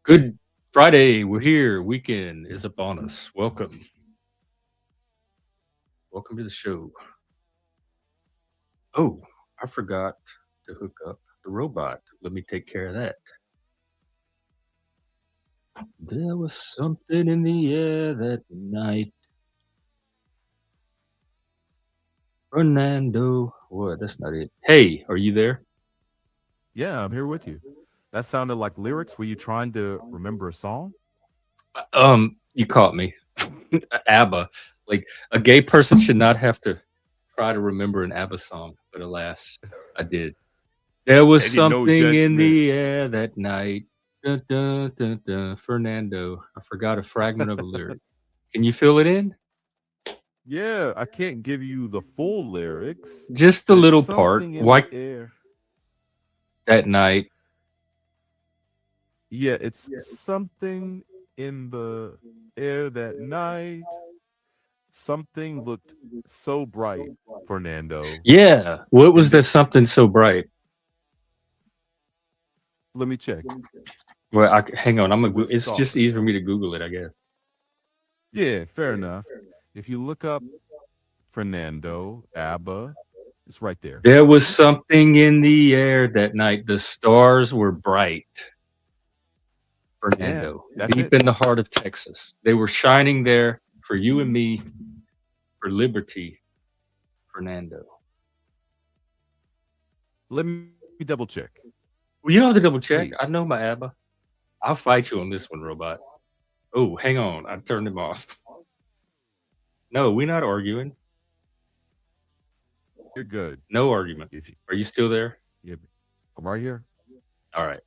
Good Friday. We're here. Weekend is upon us. Welcome. Welcome to the show. Oh, I forgot to hook up the robot. Let me take care of that. There was something in the air that night. Fernando. What? That's not it. Hey, are you there? Yeah, I'm here with you. That sounded like lyrics. Were you trying to remember a song? You caught me. ABBA. Like a gay person should not have to try to remember an ABBA song, but alas, I did. There was Eddie, no something in judgment. the air that night. Dun, dun, dun, dun. Fernando. I forgot a fragment of a lyric. Can you fill it in? Yeah, I can't give you the full lyrics, Just the but it's little part. something in Why the air. that night? Yeah, it's something in the air that night. Something looked so bright, Fernando. Yeah. What was And that something so bright? let me check. Well, hang on. It was It's just easy for stars. me to Google it, I guess. Yeah, fair enough. If you look up Fernando, ABBA, it's right there. There was something in the air that night. The stars were bright. Yeah, Fernando. that's Deep it. in the heart of Texas. They were shining there for you and me, for liberty, Fernando. Let me double check. Well, you don't have to double check. Hey, I know my ABBA. I'll fight you on this one, robot. Oh, hang on. I turned him off. No, we're not arguing. you're good. No argument. If you, Are you still there? yeah, I'm right here. All right.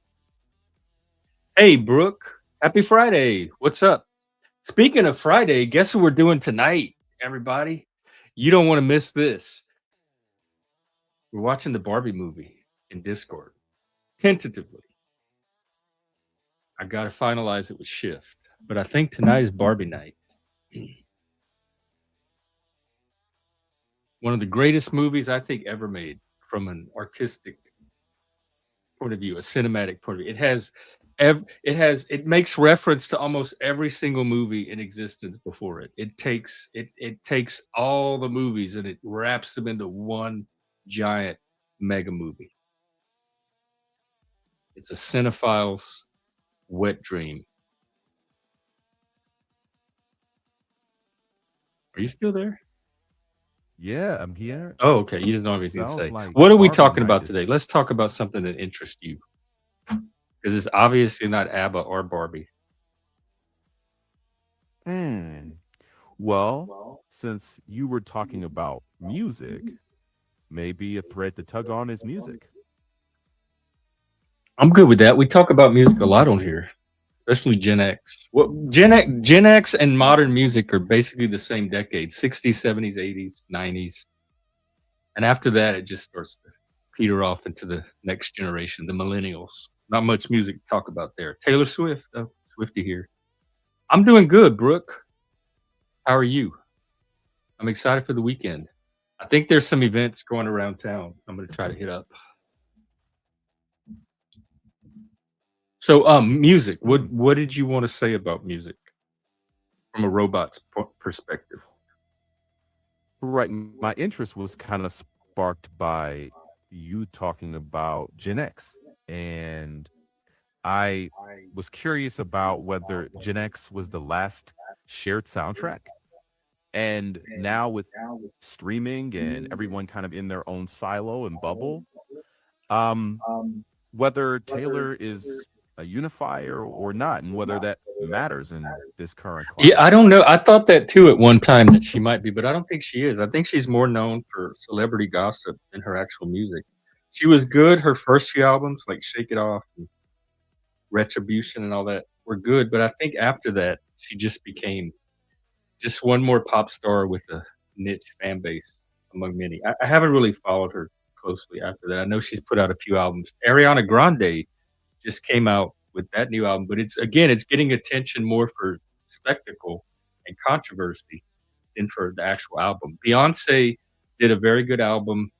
Hey, Brooke. Happy Friday. What's up? Speaking of Friday, guess what we're doing tonight, everybody? You don't want to miss this. We're watching the Barbie movie in Discord. Tentatively. I got to finalize it with Shift. But I think tonight is Barbie night. One of the greatest movies I think ever made from an artistic point of view, a cinematic point of view. It makes reference to almost every single movie in existence before it. It takes all the movies and it wraps them into one giant mega movie. It's a cinephile's wet dream. Are you still there? Yeah, I'm here. Oh, okay. You just don't have anything to Sounds say. like What are we Barbie talking night about is. today? Let's talk about something that interests you because it's obviously not ABBA or Barbie. Hmm. Well, since you were talking about music, maybe a thread to tug on is music. I'm good with that. We talk about music a lot on here, especially Gen X. Gen X and modern music are basically the same decade: 60s, 70s, 80s, 90s, and after that, it just starts to peter off into the next generation, the millennials. Not much music to talk about there. Taylor Swift, though, Swifty here. I'm doing good, Brooke. How are you? I'm excited for the weekend. I think there's some events going around town. I'm going to try to hit up. So, music. Hmm. What did you want to say about music from a robot's perspective? Right. My interest was kind of sparked by you talking about Gen X. And I was curious about whether Gen X was the last shared soundtrack. And now with streaming and everyone kind of in their own silo and bubble, um, whether Taylor is a unifier or not, and whether that matters in this current Yeah, climate. I don't know. I thought that too at one time that she might be, but I don't think she is. I think she's more known for celebrity gossip than her actual music. She was good. Her first few albums, like Shake It Off and Retribution and all that, were good. But I think after that, she just became just one more pop star with a niche fan base among many. I haven't really followed her closely after that. I know she's put out a few albums. Ariana Grande just came out with that new album, but it's getting attention more for spectacle and controversy than for the actual album. Beyonce did a very good album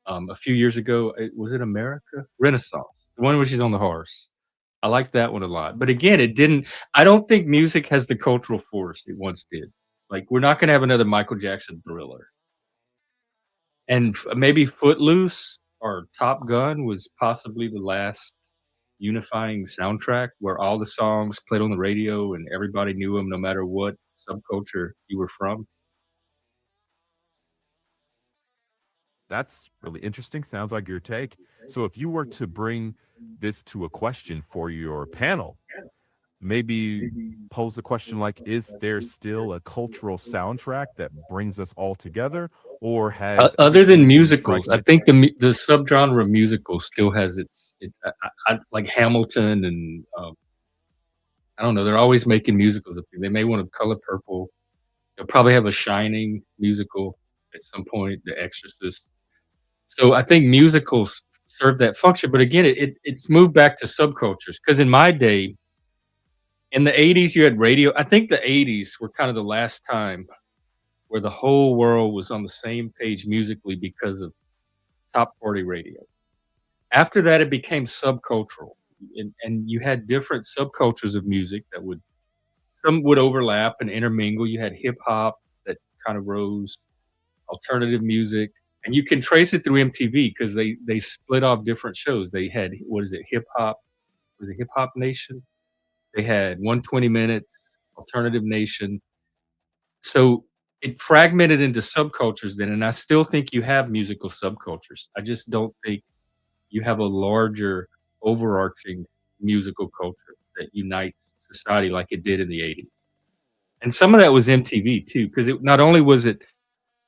a few years ago. Was it America Renaissance? The one where she's on the horse. I like that one a lot. But again, it didn't I don't think music has the cultural force it once did. Like, we're not gonna have another Michael Jackson Thriller. And maybe Footloose or Top Gun was possibly the last unifying soundtrack where all the songs played on the radio and everybody knew them no matter what subculture you were from. That's really interesting. Sounds like your take. So if you were to bring this to a question for your panel, maybe pose a question like, is there still a cultural soundtrack that brings us all together, or has Other than everything been musicals, I think fragmented? the subgenre of musical still has its like Hamilton and, I don't know, they're always making musicals. They may want to Color Purple. They'll probably have a Shining musical at some point, The Exorcist. So I think musicals serve that function, but again, it's moved back to subcultures. Because in my day, in the '80s, you had radio. I think the '80s were kind of the last time where the whole world was on the same page musically because of top 40 radio. After that, it became subcultural, and you had different subcultures of music that would some would overlap and intermingle. You had hip hop that kind of rose, alternative music, and you can trace it through MTV because they split off different shows. They had what is it, hip hop? Was it Hip Hop Nation? They had 120 Minutes, Alternative Nation. So it fragmented into subcultures then, and I still think you have musical subcultures. I just don't think you have a larger overarching musical culture that unites society like it did in the '80s. And some of that was MTV too, because it not only was it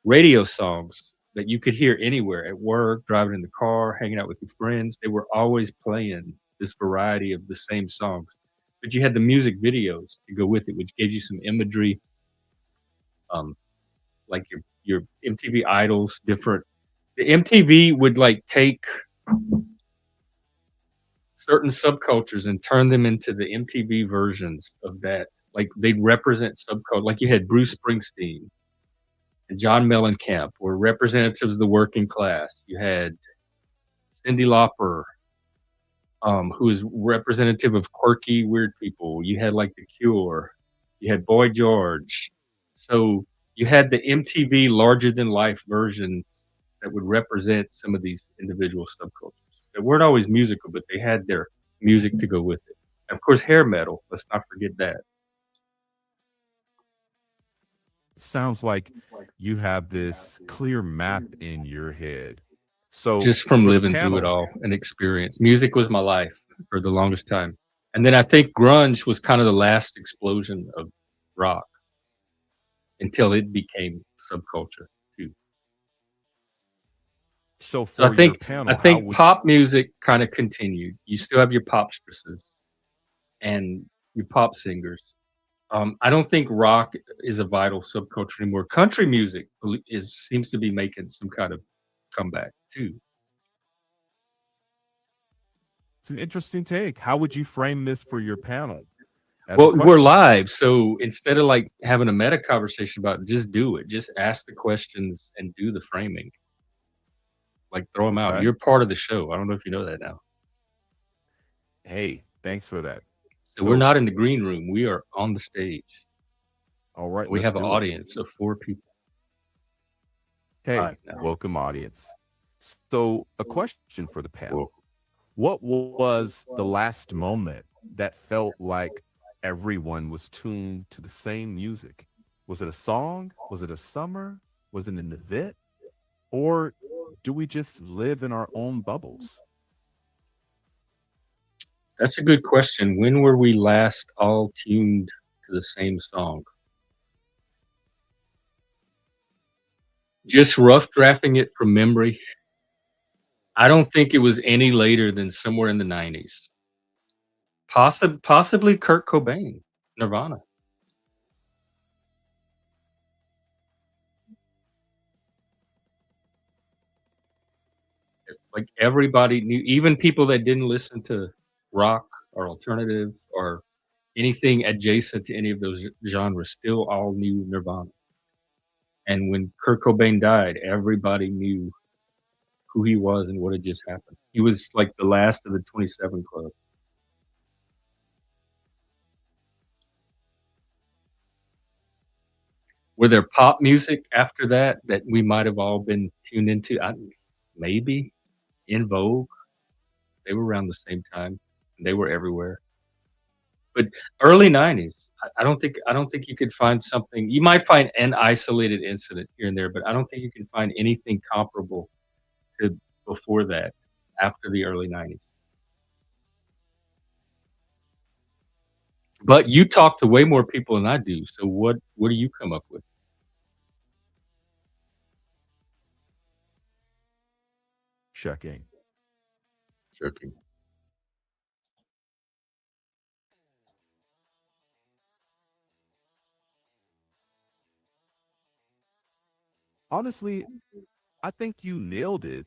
radio songs that you could hear anywhere at work, driving in the car, hanging out with your friends. They were always playing this variety of the same songs. But you had the music videos to go with it, which gave you some imagery, um, like your MTV idols, different the MTV would like take certain subcultures and turn them into the MTV versions of that. Like they'd represent subculture. Like you had Bruce Springsteen and John Mellencamp were representatives of the working class. You had Cyndi Lauper, who was representative of quirky, weird people. You had like The Cure. You had Boy George. So you had the MTV larger than life versions that would represent some of these individual subcultures. They weren't always musical, but they had their music to go with it. And of course, hair metal. Let's not forget that. Sounds like you have this clear map in your head. So Just from for the living through it panel, all and experience. Music was my life for the longest time. And then I think grunge was kind of the last explosion of rock until it became subculture too. so So for your I panel, how think would pop music kind of continued. You still have your popstresses and your pop singers. I don't think rock is a vital subculture anymore. Country music is seems to be making some kind of comeback too. it's an interesting take. How would you frame this for your panel as a Well, we're question? live, so instead of like having a meta conversation about it, just do it. Just ask the questions and do the framing. Like throw them out. Okay. You're part of the show. I don't know if you know that now. Hey, thanks for that. So we're So, not in the green room. We are on the stage. all right, We let's have an do it. audience of 4 people live Hey, now. welcome, audience. So, a question for the Whoa. panel. What was the last moment that felt like everyone was tuned to the same music? Was it a song? Was it a summer? Was it an event? Or do we just live in our own bubbles? That's a good question. When were we last all tuned to the same song? Just rough drafting it from memory. I don't think it was any later than somewhere in the '90s. Possibly Kurt Cobain, Nirvana. Like, everybody knew even people that didn't listen to rock or alternative or anything adjacent to any of those genres still all knew Nirvana. And when Kurt Cobain died, everybody knew who he was and what had just happened. He was like the last of the 27 Club. Were there pop music after that that we might have all been tuned into? Maybe In Vogue. They were around the same time. They were everywhere. But early '90s, I don't think you could find something. You might find an isolated incident here and there, but I don't think you can find anything comparable to before that, after the early '90s. But you talk to way more people than I do, so what do you come up with? Checking. Joking. Honestly, I think you nailed it.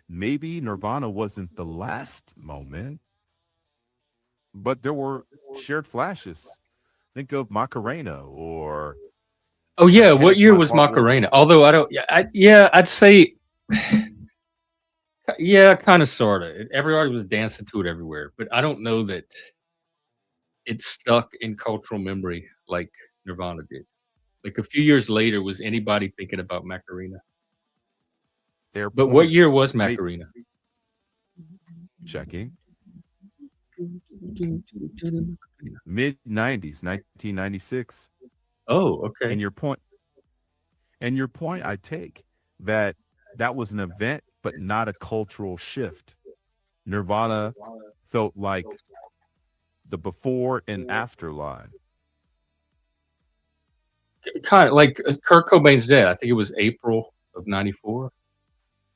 Maybe Nirvana wasn't the last moment, but there were shared flashes. Think of Macarena or Oh, yeah, what Mechanic's year My was Heart Will. Macarena? Although I don't yeah, I'd say yeah, kinda, sorta. Everybody was dancing to it everywhere, but I don't know that it stuck in cultural memory like Nirvana did. Like, a few years later, was anybody thinking about Macarena? Fair But what point. year was May Macarena? checking. Mid 90s, 1996. Oh, okay. And your point I take that that was an event but not a cultural shift. Nirvana felt like the before and after line. Kinda like, Kurt Cobain's dead. I think it was April of '94,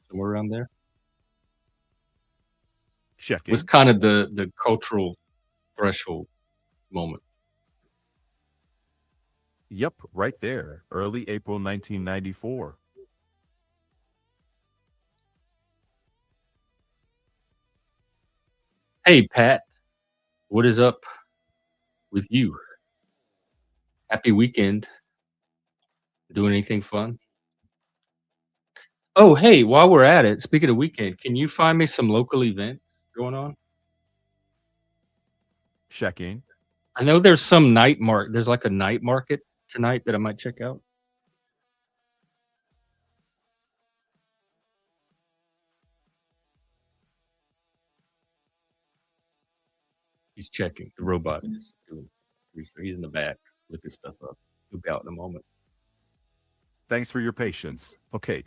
somewhere around there. Was Checking. kinda the cultural threshold moment. Yep, right there. Early April 1994. Hey, Pat, what is up with you? Happy weekend. Doing anything fun? Oh, hey, while we're at it, speaking of weekend, can you find me some local events going on? Checking. I know there's like a night market tonight that I might check out. He's checking. The robot is doing research. He's in the back looking stuff up. He'll be out in a moment. Thanks for your patience. Okay.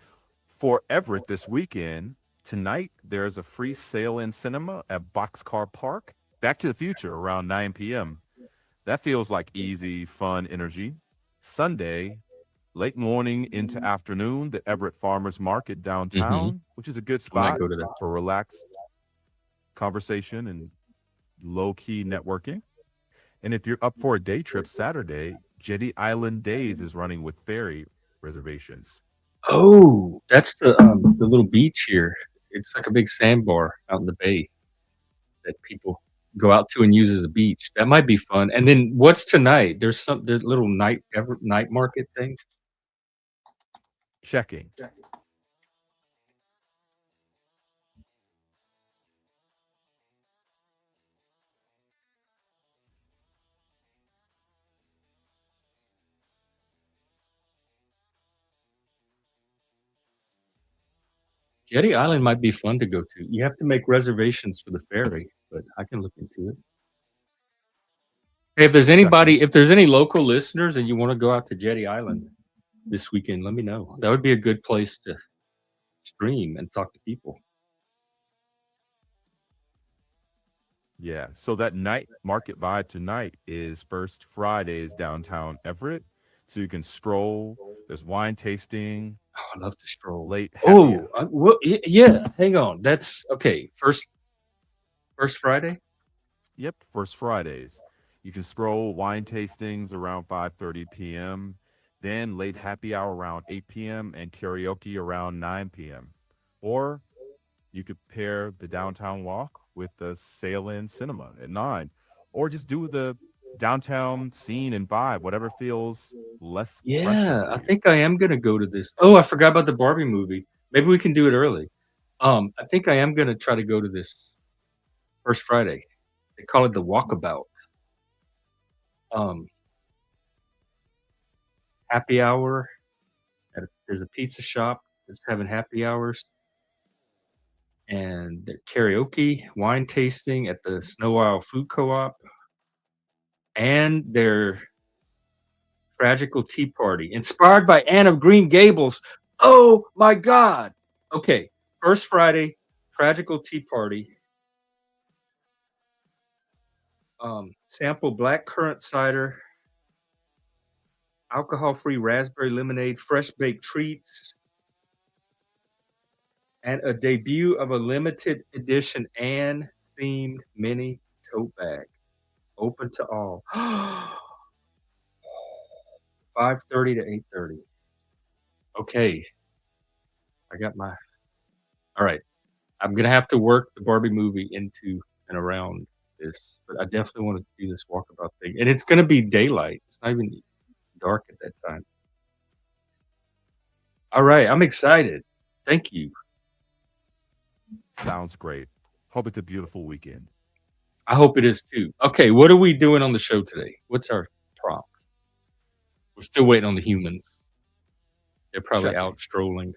For Everett this weekend, tonight there's a free sale in cinema at Boxcar Park. Back to the Future around 9 p.m. That feels like easy, fun energy. Sunday, late morning into afternoon, the Everett Farmers Market Mhm. downtown, which is a good I might spot go to that. for relaxed conversation and low key networking. And if you're up for a day trip Saturday, Jetty Island Days is running with ferry reservations. Oh, that's the little beach here. It's like a big sandbar out in the bay that people go out to and use as a beach. That might be fun. And then what's tonight? There's a little night market thing. Checking. Jetty Island might be fun to go to. You have to make reservations for the ferry, but I can look into it. Hey, Checking. if there's any local listeners and you wanna go out to Jetty Island this weekend, let me know. That would be a good place to stream and talk to people. Yeah. So that night market vibe tonight is First Fridays downtown Everett. So you can stroll. There's wine tasting, Oh, I love to stroll. late happy. Oh, yeah, hang on. That's okay. First Friday? Yep, First Fridays. You can stroll wine tastings around 5:30 p.m. Then late happy hour around 8 p.m. and karaoke around 9 p.m. Or you could pair the downtown walk with the sail-in cinema at 9, or just do the downtown scene and vibe, whatever feels less pressure Yeah, for I you. think I am gonna go to this. Oh, I forgot about the Barbie movie. Maybe we can do it early. I think I am gonna try to go to this First Friday. They call it the Walkabout. Um, happy hour. There's a pizza shop that's having happy hours, and the karaoke, wine tasting at the Snow Isle Food Co-op, and their tragical tea party inspired by Anne of Green Gables. Oh my God! Okay, first Friday, tragical tea party. Sample black currant cider, alcohol-free raspberry lemonade, fresh baked treats, and a debut of a limited edition Anne themed mini tote bag, open to all. 5:30 to 8:30. Okay, I got my. All right, I'm gonna have to work the Barbie movie into and around this, but I definitely want to do this walkabout thing, and it's gonna be daylight. It's not even dark at that time. All right, I'm excited. Thank you. Sounds great. Hope it's a beautiful weekend. I hope it is too. Okay, what are we doing on the show today? What's our prompt? We're still waiting on the humans. They're probably Checking. out strolling.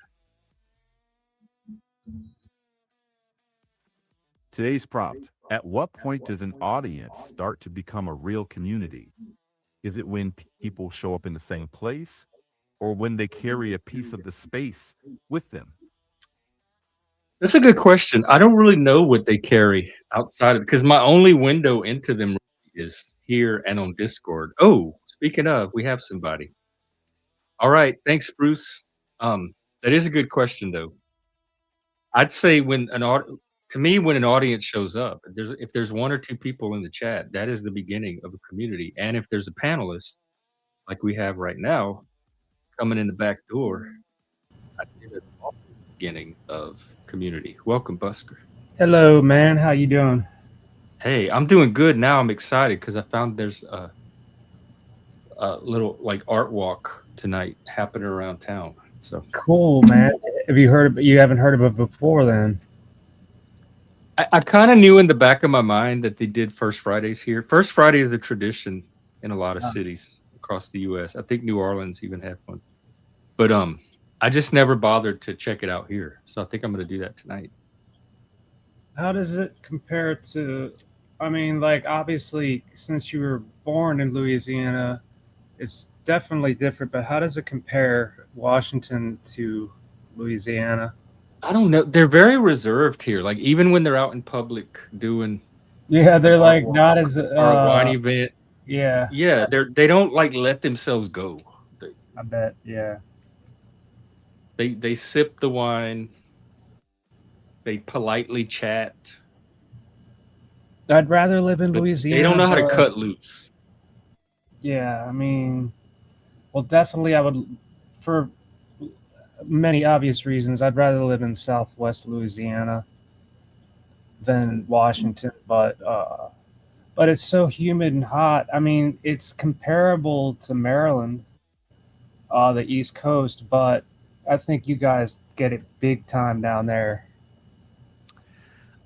Today's prompt: at what point does an audience start to become a real community? Is it when people show up in the same place, or when they carry a piece of the space with them? That's a good question. I don't really know what they carry outside of because my only window into them is here and on Discord. Oh, speaking of, we have somebody. All right, thanks, Bruce. That is a good question, though. I'd say when to me, when an audience shows up, if there's one or two people in the chat, that is the beginning of a community. And if there's a panelist like we have right now coming in the back door, I'd say that's also the beginning of community. Welcome, Busker. Hello, man. How you doing? Hey, I'm doing good now. I'm excited because I found there's a little like art walk tonight happening around town. So Cool, man. Have you heard of you haven't heard of it before then? I kind of knew in the back of my mind that they did First Fridays here. First Friday is a tradition in a lot of cities across the U.S. I think New Orleans even had one, but I just never bothered to check it out here. So I think I'm going to do that tonight. How does it compare to, I mean, like obviously since you were born in Louisiana, it's definitely different, but how does it compare Washington to Louisiana? I don't know. They're very reserved here. Like even when they're out in public doing Yeah, they're an art like walk not as or a wine event, yeah, yeah, they don't like let themselves go. I bet. Yeah. They sip the wine. They politely chat, I'd rather live in but Louisiana. they don't know how to but cut loose. yeah, I mean, well, definitely I would for many obvious reasons. I'd rather live in Southwest Louisiana than Washington, but it's so humid and hot. I mean, it's comparable to Maryland, the East Coast, but I think you guys get it big time down there.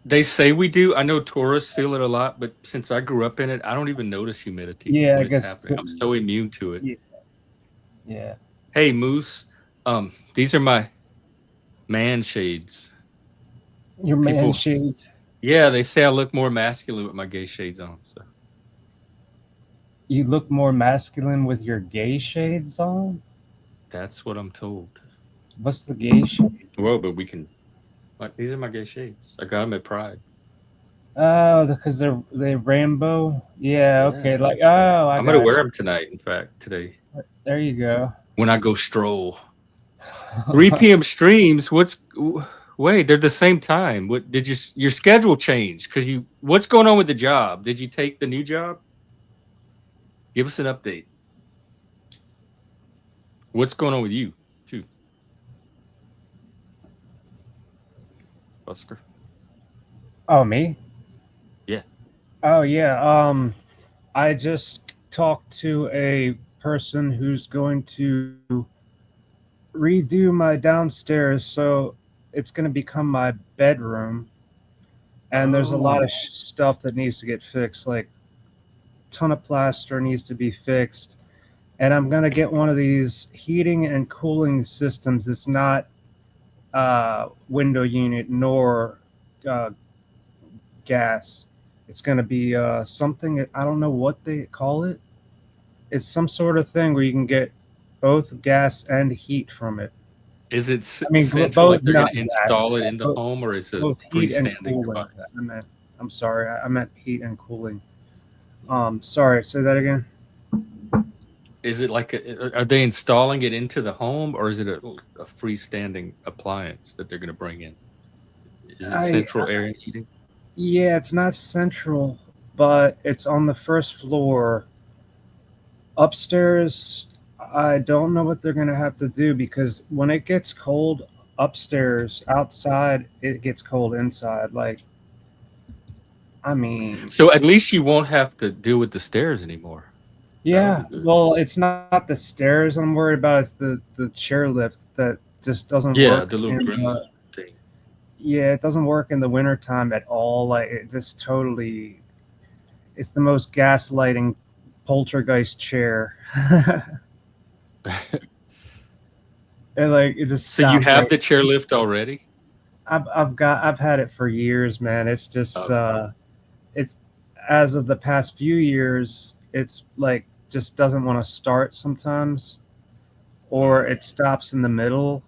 They say we do. I know tourists feel it a lot, but since I grew up in it, I don't even notice humidity Yeah, I when it's guess. happening. I'm so immune to it. Yeah. Yeah. Hey, Moose, these are my man shades. Your man People- shades. Yeah, they say I look more masculine with my gay shades on. So You look more masculine with your gay shades on. that's what I'm told. What's the gay shade? Well, but we can. Like, these are my gay shades. I got them at Pride. Oh, because they're rainbow. Yeah. Okay. Yeah. Like I'm I'm gonna wear them tonight. In fact, today There you go. when I go stroll. 3 p.m. streams. Wait? They're the same time. What did your schedule change? Because what's going on with the job? Did you take the new job? Give us an update. What's going on with you too, Buster? Oh, me? Yeah. Oh, yeah. I just talked to a person who's going to redo my downstairs, so it's going to become my bedroom. And there's a lot of stuff that needs to get fixed, like ton of plaster needs to be fixed. and I'm gonna get one of these heating and cooling systems. It's not window unit nor uh, gas. It's gonna be something I don't know what they call it. It's some sort of thing where you can get both gas and heat from it. Is it I mean, central? both Like they're going not to gas, install it in the home, or is it a both heat and freestanding cooling. device? I meant, I'm sorry, I meant heat and cooling. Sorry, say that again. Is it like are they installing it into the home, or is it a freestanding appliance that they're going to bring in? Is it I central air and heating? Yeah, it's not central, but it's on the first floor. Upstairs, I don't know what they're gonna have to do because when it gets cold upstairs, outside it gets cold inside. Like, I mean, So at least you won't have to deal with the stairs anymore. That'll yeah. be good. Well, it's not the stairs I'm worried about. It's the chairlift that just doesn't Yeah, work the little in green the thing. yeah, it doesn't work in the wintertime at all. Like, it just totally. It's the most gaslighting poltergeist chair. And like it just So you stopped have right. the chairlift already? I've had it for years, man. It's just Okay. it's as of the past few years, it's like just doesn't want to start sometimes, or it stops in the middle,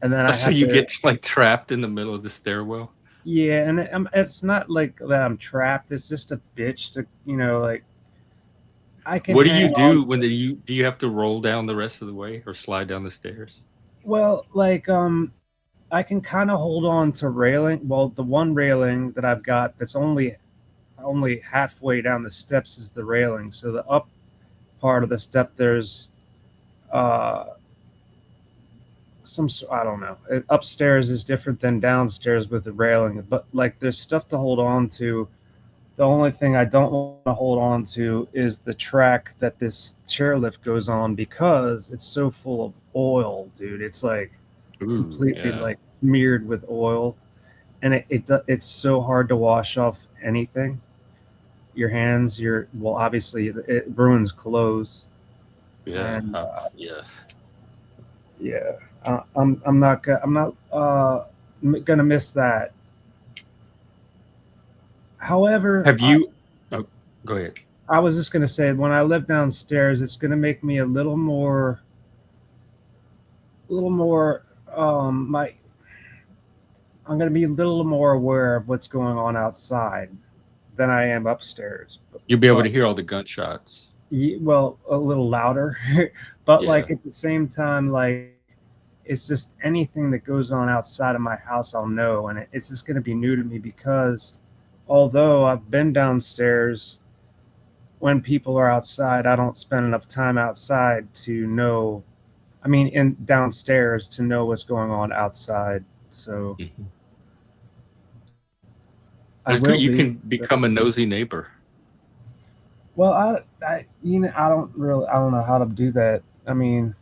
and then I So have you to. get like trapped in the middle of the stairwell? Yeah, and it's not like that I'm trapped. It's just a bitch to like I can What do you hang on. do when do you have to roll down the rest of the way or slide down the stairs? Well, like I can kind of hold on to railing. Well, the one railing that I've got that's only halfway down the steps is the railing. So the up part of the step there's uh I don't know. Upstairs is different than downstairs with the railing, but like there's stuff to hold on to. The only thing I don't want to hold on to is the track that this chairlift goes on because it's so full of oil, dude. It's like Ooh, completely yeah. like smeared with oil, and it's so hard to wash off anything. Your hands, well, obviously it ruins clothes, Yeah. and Yeah. yeah, I'm not gonna miss that. However, Have you Oh, go ahead. I was just gonna say when I live downstairs, it's gonna make me a little more. My I'm gonna be a little more aware of what's going on outside than I am upstairs. You'll be able But to hear all the gunshots. well, a little louder, but Yeah. like at the same time, like it's just anything that goes on outside of my house, I'll know, and it's just gonna be new to me because although I've been downstairs when people are outside, I don't spend enough time outside to know. I mean, in downstairs to know what's going on outside. So Mhm. I That's good. will You be. can become a nosy neighbor. Well, I don't know how to do that. I mean,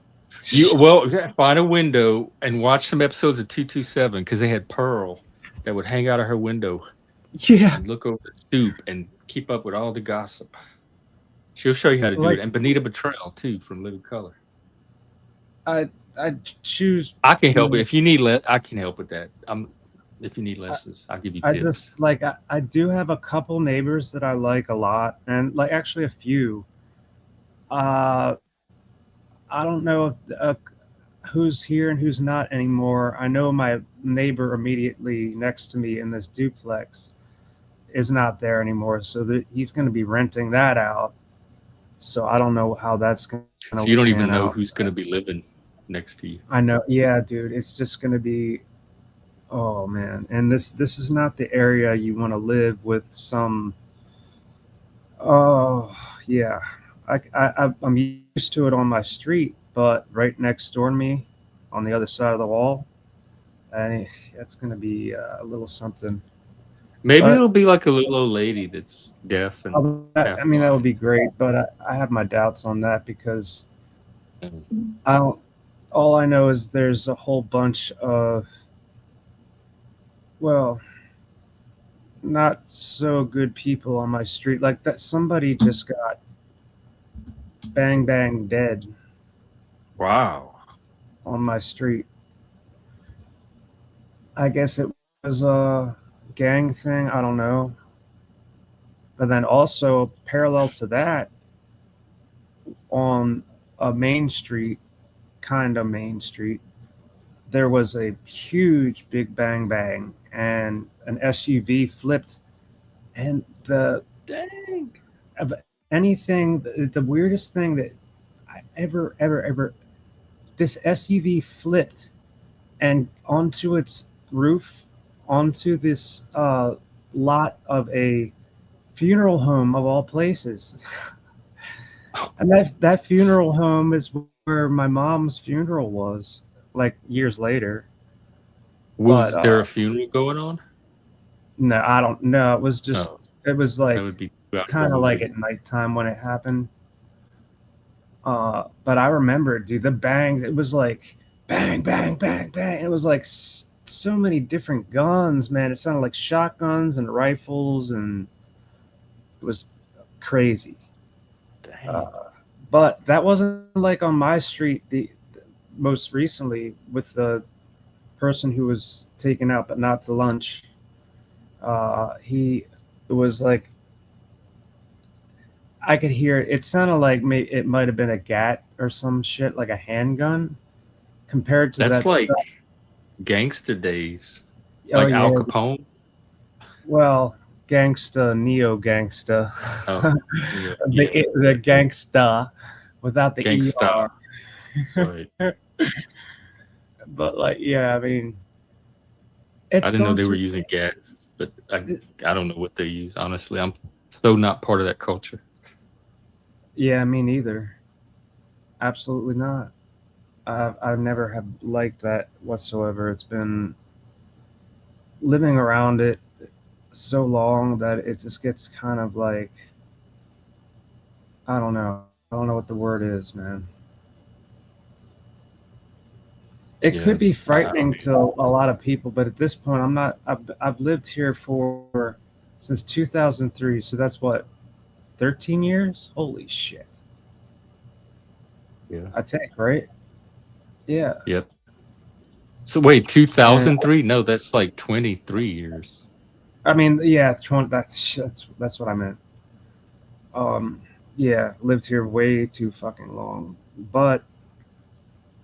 Yeah, find a window and watch some episodes of 227 because they had Pearl that would hang out of her window yeah, and look over the stoop and keep up with all the gossip. She'll show you how to do it. like And Bonita Betrayal too from Living Color. I I choose. I can You help it. know, If you need I can help with that. If you need lessons, I'll give you I just tips. like I do have a couple neighbors that I like a lot, and like actually a few. Uh, I don't know if who's here and who's not anymore. I know my neighbor immediately next to me in this duplex is not there anymore, so he's going to be renting that out. So I don't know how that's going So to you don't pan even know out. who's gonna be living next to you. I know, yeah, dude, it's just going to be. Oh man, and this is not the area you want to live with some. Oh yeah, I'm used to it on my street, but right next door to me, on the other side of the wall, that's going to be a little something. Maybe But it'll be like a little old lady that's deaf and I half mean, that would blind. be great, but I have my doubts on that because Mhm. I don't. All I know is there's a whole bunch of well, not so good people on my street. Like that, somebody just got bang bang dead Wow. on my street. I guess it was a gang thing. I don't know. But then also parallel to that, on a main street, kind of main street, there was a huge big bang bang, and an SUV flipped, and the Dang. of anything, the weirdest thing that I ever, this SUV flipped and onto its roof, onto this lot of a funeral home of all places. And that funeral home is where my mom's funeral was, like years later. Was But there a funeral going on? no, I don't know. It was just, Oh, it was that like would be too out of the kind of like movie. at nighttime when it happened. But I remember, dude, the bangs. It was like bang, bang, bang, bang. It was like so many different guns, man. It sounded like shotguns and rifles, and it was crazy. Dang. But that wasn't like on my street. The most recently with the person who was taken out, but not to lunch. He it was like I could hear it. It sounded like it might have been a gat or some shit, like a handgun, compared to That's that like stuff. gangster days, Oh like Al yeah, Capone. well, gangsta, neo gangsta, Oh, yeah, yeah, the gangsta without the gangsta. er. Right. But like, yeah, I mean, I it's didn't know gone they were through. using gats, but I don't know what they use. Honestly, I'm so not part of that culture. Yeah, me neither. Absolutely not. I've never have liked that whatsoever. It's been living around it so long that it just gets kind of like, I don't know. I don't know what the word is, man. It Yeah, could be I frightening to a lot of people, but at this point, I'm not. I've lived here for since 2003, so that's what, 13 years. Holy shit! yeah, I think, right? Yeah. yep. So wait, And 2003? No, that's like 23 years. I mean, yeah, 20, that's what I meant. Um, yeah, lived here way too fucking long, but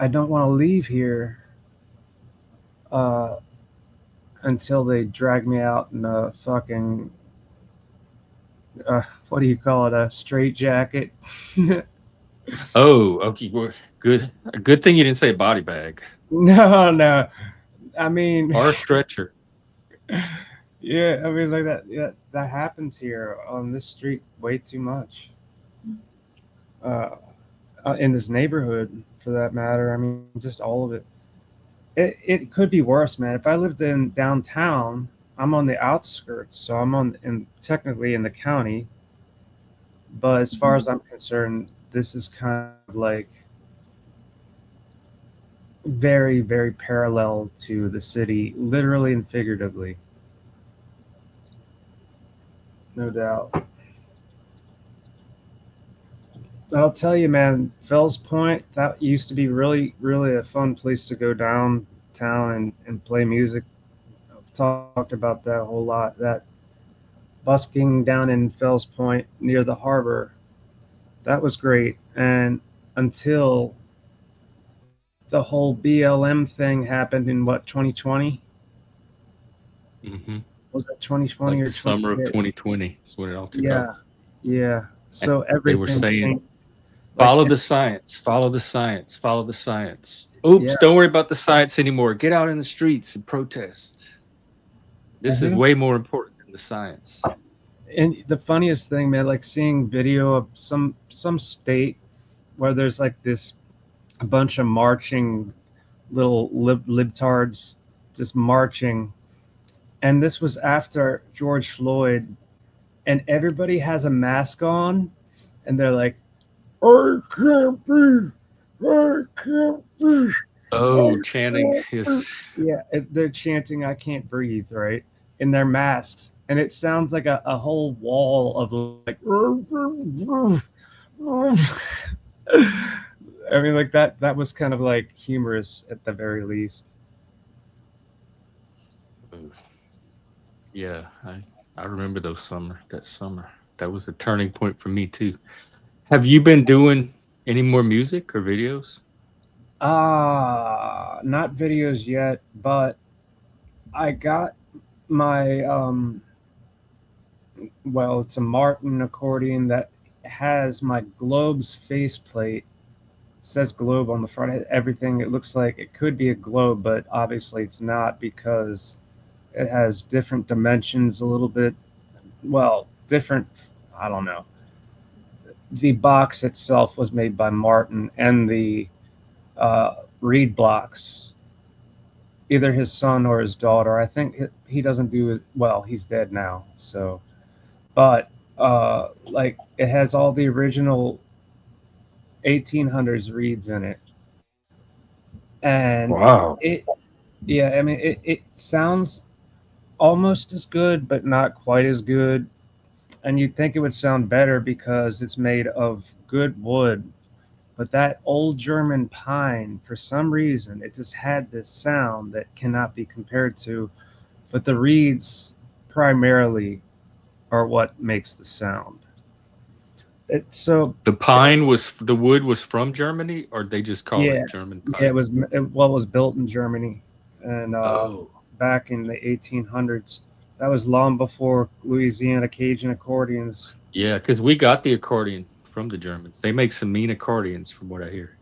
I don't want to leave here uh, until they drag me out in a fucking what do you call it? A straight jacket? Oh, okay. Well, good. A good thing you didn't say body bag No, no. I mean, or a stretcher. yeah. I mean, like that. Yeah, that happens here on this street way too much. Uh, in this neighborhood, for that matter. I mean, just all of it. It could be worse, man. If I lived in downtown, I'm on the outskirts, so I'm on in technically in the county. But as far as I'm concerned, this is kind of like very, very parallel to the city, literally and figuratively. No doubt. I'll tell you, man, Fells Point, that used to be really, really a fun place to go downtown and play music. I've talked about that a whole lot. That busking down in Fells Point near the harbor, that was great. And until the whole BLM thing happened in what, 2020? Hmm. Was that 2020 Like or the summer of 20? 2020 is when it all took off. Yeah, yeah. And So they were everything saying, changed. Like, follow the science, follow the science, follow the science. Oops, yeah. don't worry about the science anymore. Get out in the streets and protest. This is Mhm. way more important than the science. And the funniest thing, man, like seeing video of some state where there's like this a bunch of marching little libtards just marching, and this was after George Floyd, and everybody has a mask on, and they're like, "I can't breathe, I can't breathe, I Oh, chanting can't breathe." is Yeah, they're chanting "I can't breathe," right, in their masks, and it sounds like a whole wall of like I mean, like that was kind of like humorous at the very least. Yeah, I remember that summer. That was the turning point for me too. Have you been doing any more music or videos? Not videos yet, but I got my well, it's a Martin accordion that has my Globe's faceplate. It says Globe on the front. Everything, it looks like it could be a globe, but obviously it's not because it has different dimensions a little bit. Well, different. I don't know. The box itself was made by Martin, and the reed blocks, either his son or his daughter. I think he doesn't do as well. He's dead now. So, but like it has all the original 1800s reeds in it, and Wow. it, yeah, I mean it sounds almost as good, but not quite as good. And you'd think it would sound better because it's made of good wood. But that old German pine, for some reason, it just had this sound that cannot be compared to. But the reeds primarily are what makes the sound. So The wood was from Germany, or they just call yeah, it German yeah, pine? well, it was built in Germany, and Oh, back in the 1800s. That was long before Louisiana Cajun accordions. yeah, because we got the accordion from the Germans. They make some mean accordions, from what I hear.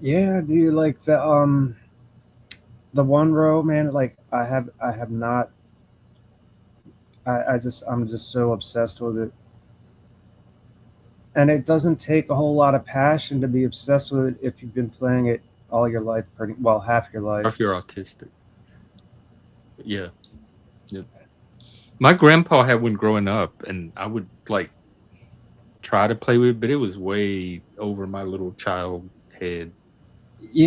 Yeah, do you like the one row, man? Like I have not. I'm just so obsessed with it, and it doesn't take a whole lot of passion to be obsessed with it if you've been playing it all your life, pretty well, half your Or life. if you're autistic. But yeah, yeah. My grandpa had one growing up, and I would like try to play with it, but it was way over my little child head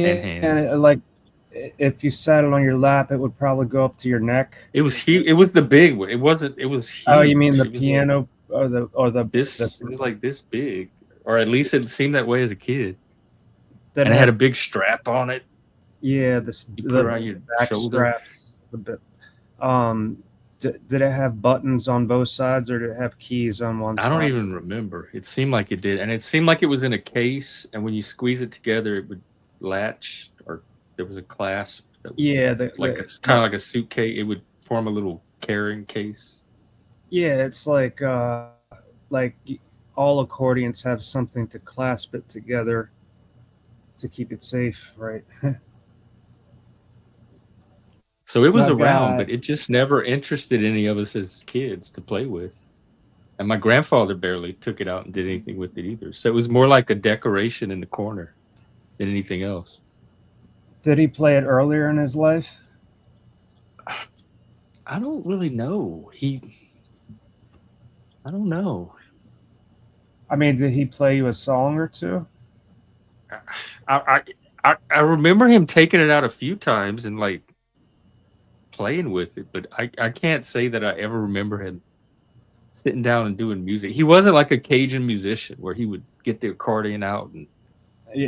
and Yeah, and hands. like if you sat it on your lap, it would probably go up to your neck. It was huge. It was the big one. It wasn't. It was Oh, you mean huge. the It was like piano or the this. It was like this big, or at least it seemed that way as a kid. that And it had a had, big strap on it. yeah, You put the around your back shoulder. straps. The bit. Um, did it have buttons on both sides, or did it have keys on one I don't side? even remember. It seemed like it did, and it seemed like it was in a case. And when you squeeze it together, it would latch, or there was a clasp that would, Yeah, like it's kind of like a suitcase. It would form a little carrying case. yeah, it's like all accordions have something to clasp it together to keep it safe, right? So it was I've around, got but it just never interested any of us as kids to play with. And my grandfather barely took it out and did anything with it either. So it was more like a decoration in the corner than anything else. Did he play it earlier in his life? I don't really know. I don't know. I mean, did he play you a song or two? I I remember him taking it out a few times and like playing with it, but I can't say that I ever remember him sitting down and doing music. He wasn't like a Cajun musician where he would get the accordion out and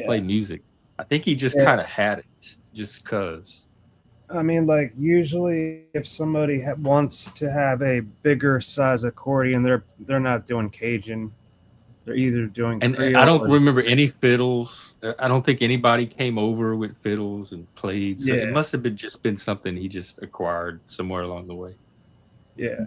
play Yeah. music. I think he just Yeah. kind of had it just cuz. I mean, like usually, if somebody wants to have a bigger size accordion, they're not doing Cajun. They're either doing And I Creole don't or remember any fiddles. I don't think anybody came over with fiddles and played. So it yeah, must have been just been something he just acquired somewhere along the way. yeah.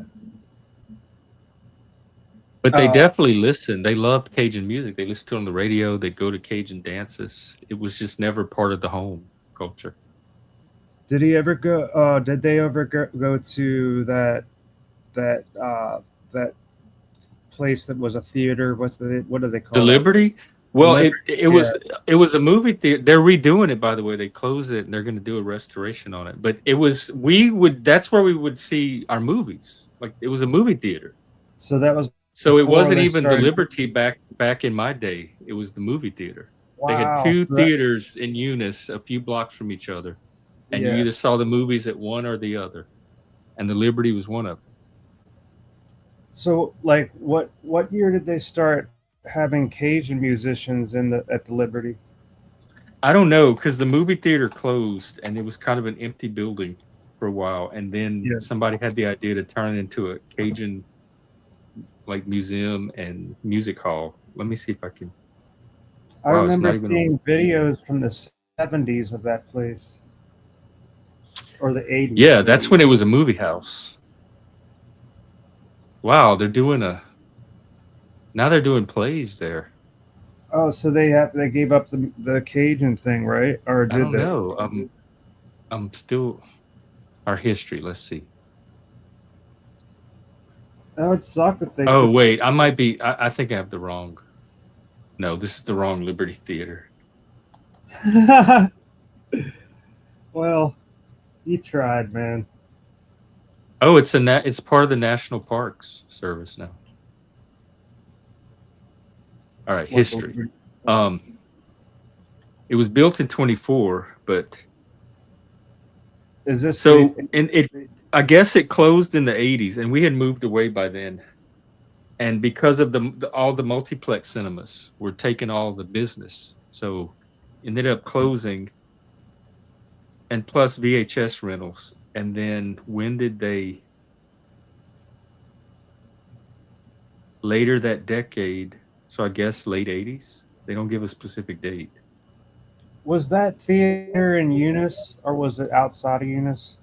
But they Uh, definitely listened. They loved Cajun music. They listened to it on the radio. They'd go to Cajun dances. It was just never part of the home culture. did he ever go? Did they ever go to that place that was a theater? What do they The call that? Liberty? The Well, Liberty. it Yeah. was a movie theater. They're redoing it, by the way. They closed it and they're going to do a restoration on it. But it was that's where we would see our movies. Like it was a movie theater. So that was So it before wasn't they even the started. Liberty back in my day. It was the movie theater. They had Wow. two So that, theaters in Eunice, a few blocks from each other, and you yeah. either saw the movies at one or the other. And the Liberty was one of them. So like, what year did they start having Cajun musicians at the Liberty? I don't know because the movie theater closed and it was kind of an empty building for a while, and then Yeah. somebody had the idea to turn it into a Cajun like museum and music hall. Let me see if I can. I Wow, it's remember not even on seeing Wikipedia. videos from the 70s of that place, or the 80s. Yeah, that's when it was a movie house. Wow, they're doing a now they're doing plays there. Oh, so they gave up the Cajun thing, right? Or I did don't they? know. I'm still our history. Let's see. That would suck if they Oh took. wait, I might be. I think I have the wrong. No, this is the wrong Liberty Theater. Well, you tried, man. Oh, it's part of the National Parks Service now. All right, What the history. It was built in 24, but is this so the? and it I guess it closed in the 80s, and we had moved away by then. And because of all the multiplex cinemas were taking all the business, so it ended up closing, and plus VHS rentals. And then when did they later that decade? So I guess late 80s. They don't give a specific date. Was that theater in Eunice, or was it outside of Eunice?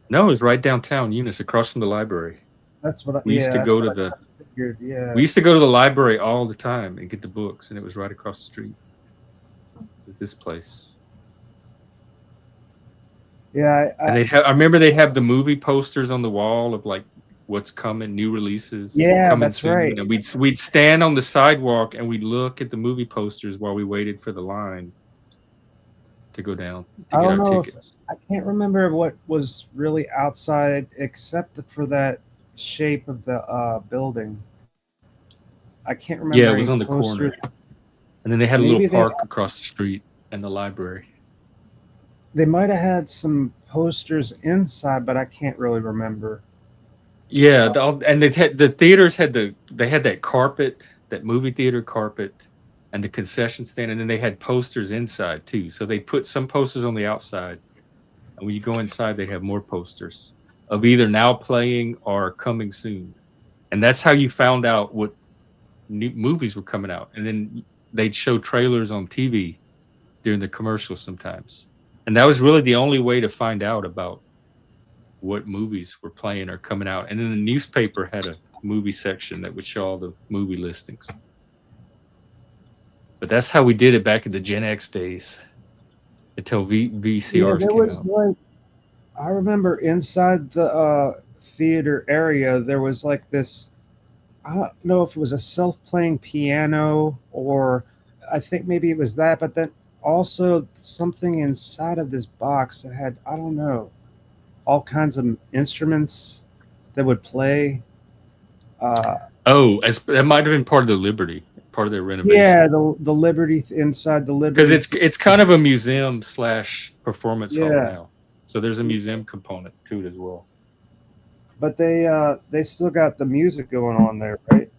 No, it was right downtown Eunice, across from the library. That's what. We used to That's go to what I the figured. Yeah. we used to go to the library all the time and get the books, and it was right across the street. Is this place? Yeah. And I remember they have the movie posters on the wall of like what's coming, new releases Yeah, coming that's right. soon, and we'd stand on the sidewalk and we'd look at the movie posters while we waited for the line to go down to I get don't our know if tickets. I can't remember what was really outside except for that shape of the building. I can't remember Yeah, it any was on the posters. corner, and then they had a Maybe little park across the street and the library. they might have had some posters inside, but I can't really remember. Yeah, and the theaters had they had that carpet, that movie theater carpet, and the concession stand, and then they had posters inside too. So they put some posters on the outside, and when you go inside, they have more posters of either now playing or coming soon. And that's how you found out what new movies were coming out. And then they'd show trailers on TV during the commercials sometimes. And that was really the only way to find out about what movies were playing or coming out. And then the newspaper had a movie section that would show all the movie listings. But that's how we did it back in the Gen X days until VCRs there came was out. like I remember inside the theater area there was like this. I don't know if it was a self-playing piano or I think maybe it was that, but then also something inside of this box that had I don't know all kinds of instruments that would play. Oh, that might have been part of the Liberty, part of their renovation. Yeah, the Liberty inside the Liberty. Because it's kind of a museum / performance hall Yeah. now. So there's a museum component to it as well. But they still got the music going on there, right?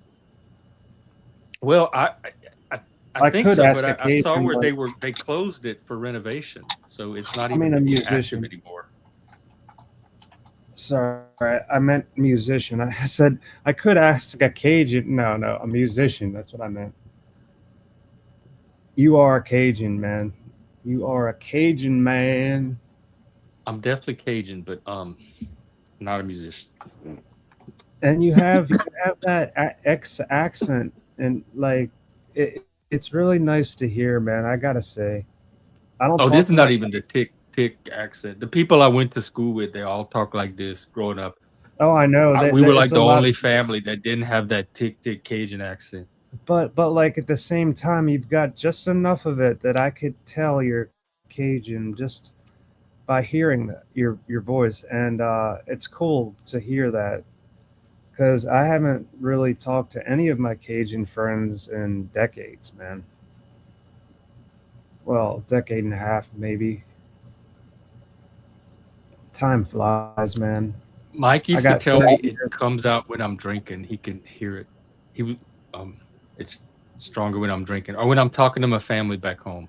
Well, I think could so, ask but a I saw Cajun, where like- they closed it for renovation, so it's not I mean, even a musician. active anymore. Sorry, I meant musician. I said I could ask a Cajun. No, a musician. That's what I meant. You are a Cajun, man. You are a Cajun man. I'm definitely Cajun, but not a musician. And you have that X accent, and like it's really nice to hear, man. I gotta say, I don't. Oh, talk this is to not my- even the tick accent. The people I went to school with, they all talk like this growing up. Oh, I know. We were like it's a the lot- only family that didn't have that tick Cajun accent. But like at the same time, you've got just enough of it that I could tell you're Cajun just by hearing that your voice, and it's cool to hear that because I haven't really talked to any of my Cajun friends in decades, man. Well, decade and a half maybe. Time flies, man. Mike used I to got tell me 30 it comes out when I'm drinking. He can hear it. He was it's stronger when I'm drinking or when I'm talking to my family back home.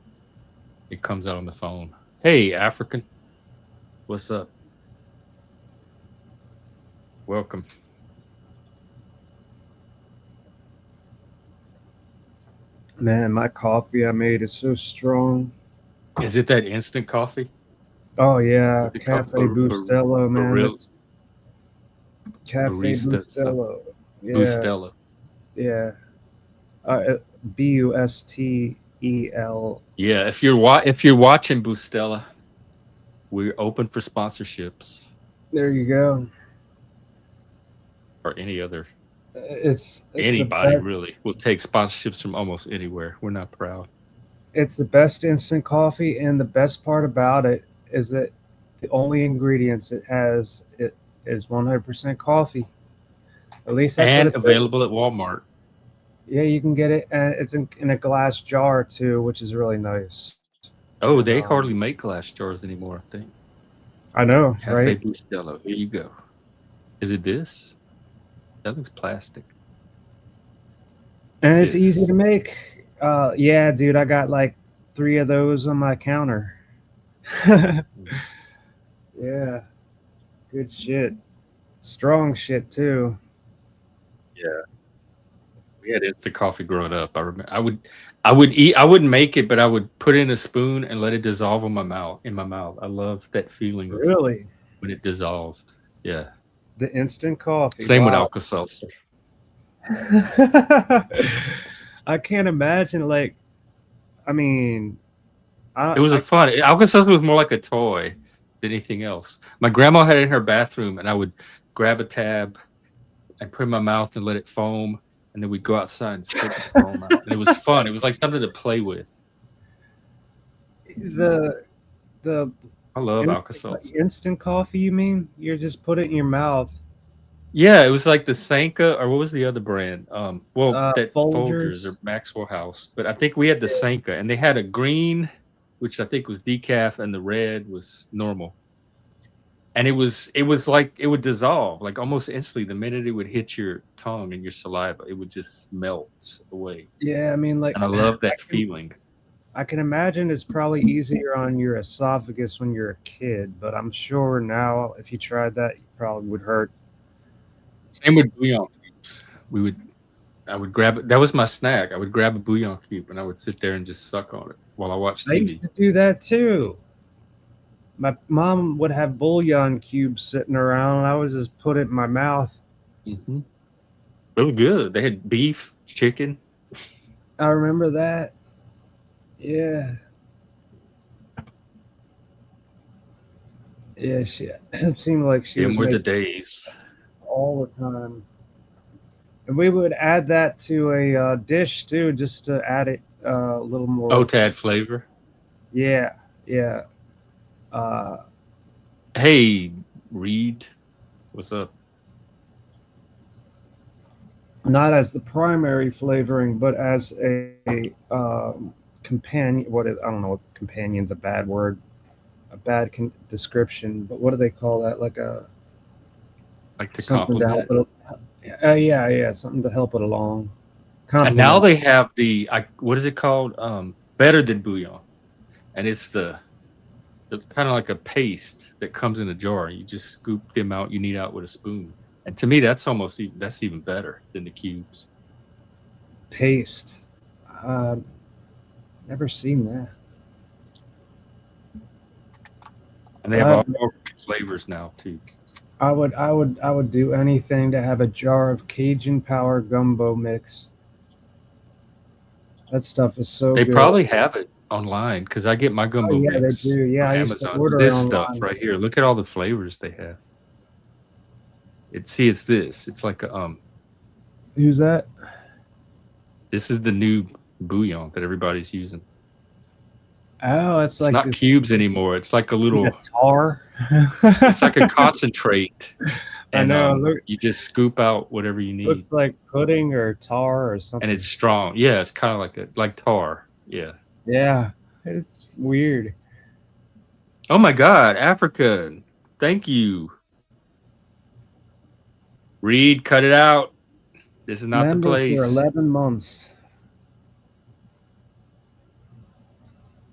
It comes out on the phone. Hey, African, what's up? Welcome. Man, my coffee I made is so strong. Is it that instant coffee? Oh yeah, What's it called? Cafe Bustelo, man. Baril- That's Cafe barista, Bustelo. Yeah, Bustelo. yeah. Bustell. Yeah, if you're watching Bustela, we're open for sponsorships There you go. or any other It's the anybody best. really. We'll take sponsorships from almost anywhere. We're not proud. It's the best instant coffee, and the best part about it is that the only ingredients it has is 100% coffee. At least that's what And it available says. at Walmart. Yeah, you can get it. It's in a glass jar too, which is really nice. Oh, And, they hardly make glass jars anymore, I think. I know, Cafe right? Bustelo. Here you go. Is it this? That looks plastic. And it's easy This. to make. Yeah, dude, I got like 3 of those on my counter. Yeah, good shit. Strong shit too. Yeah. We had instant coffee growing up. I remember I would eat I wouldn't make it, but I would put it in a spoon and let it dissolve in my mouth. I love that feeling of Really, when it dissolved. Yeah. the instant coffee. Same with Wow. Alka-Seltzer. I can't imagine. Like, I mean, It was a fun. Alka-Seltzer was more like a toy than anything else. My grandma had it in her bathroom, and I would grab a tab and put it in my mouth and let it foam, and then we'd go outside and spit the foam out. And it was fun. It was like something to play with. the I love Alka-Seltzer. instant coffee. You mean you just put it in your mouth? Yeah, it was like the Sanka, or what was the other brand? That Folgers. Folgers or Maxwell House. But I think we had the Sanka, and they had a green, which I think was decaf, and the red was normal. And it was like it would dissolve like almost instantly the minute it would hit your tongue and your saliva. It would just melt away. Yeah, I mean, like, And I love that feeling. I can imagine it's probably easier on your esophagus when you're a kid, but I'm sure now if you tried that, you probably would hurt. Same with bouillon cubes. I would grab it. That was my snack. I would grab a bouillon cube and I would sit there and just suck on it while I watched I used TV. to do that too. My mom would have bouillon cubes sitting around, and I would just put it in my mouth. Mm-hmm. Really good. They had beef, chicken. I remember that. Yeah. Yeah, it seemed like she Them was were the making days. all the time. And we would add that to a dish too, just to add it a little more. Oh, to add flavor. Yeah, yeah. Hey, Reed, what's up? Not as the primary flavoring, but as a companion. I don't know. Companion's a bad word, a bad description. But what do they call that? Like to compliment. help it. Yeah, something to help it along. And now they have what is it called? Better than bouillon, and it's the kind of like a paste that comes in a jar. You just scoop them out. You knead out with a spoon. And to me, that's even better than the cubes. Paste. Never seen that. And they have all flavors now too. I would do anything to have a jar of Cajun Power gumbo mix. That stuff is so good. They probably have it online because I get my gumbo mix. They do. Yeah, on I used to Amazon. order This it stuff online. right here. Look at all the flavors they have. It's this. It's like a Who's that? This is the new bouillon that everybody's using. Oh, it's like not cubes anymore. It's like a little like a tar. It's like a concentrate. And I know. You just scoop out whatever you need. Looks like pudding or tar or something. And it's strong. Yeah, it's kind of like tar. Yeah. Yeah, it's weird. Oh my God, Africa! Thank you. Reed, cut it out. This is not the place. For 11 months.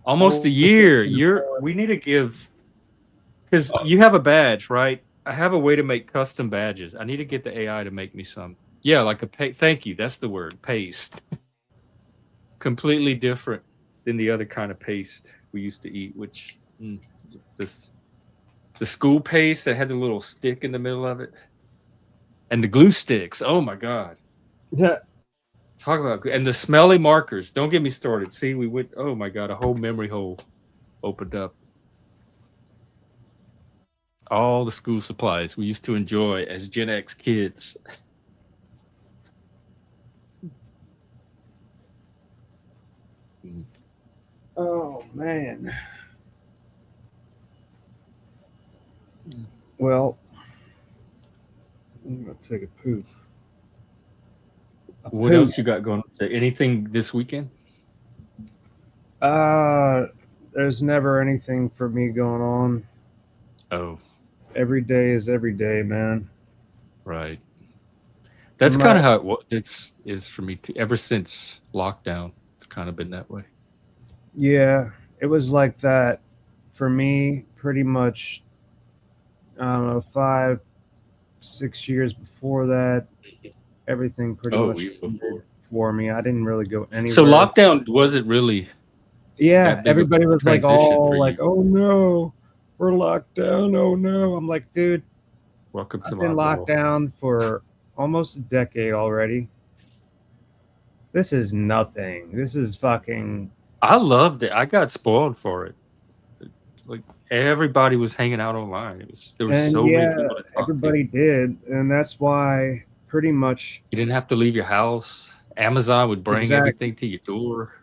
Almost a year. We need to give, because you have a badge, right? I have a way to make custom badges. I need to get the AI to make me some. Yeah, like a thank you. That's the word. Paste. Completely different than the other kind of paste we used to eat, which the school paste that had the little stick in the middle of it, and the glue sticks. Oh my god! Yeah. Talk about, and the smelly markers. Don't get me started. See, we went. Oh my god, a whole memory hole opened up. All the school supplies we used to enjoy as Gen X kids. Oh man. Well, I'm gonna take a poop. What else you got going on? Anything this weekend? There's never anything for me going on. Oh, every day is every day, man. Right. That's kind of how it is for me too. Ever since lockdown, it's kind of been that way. Yeah, it was like that for me pretty much, I don't know, 5-6 years before that. Everything pretty much before for me. I didn't really go anywhere. So lockdown wasn't really. Yeah, everybody was like, all like, you. oh no, we're locked down. Oh no. I'm like, dude, Welcome to I've been locked down for almost a decade already. This is nothing. This is fucking. I loved it. I got spoiled for it. Like everybody was hanging out online. There was so many people to talk everybody to. did, and that's why pretty much you didn't have to leave your house. Amazon would bring everything to your door.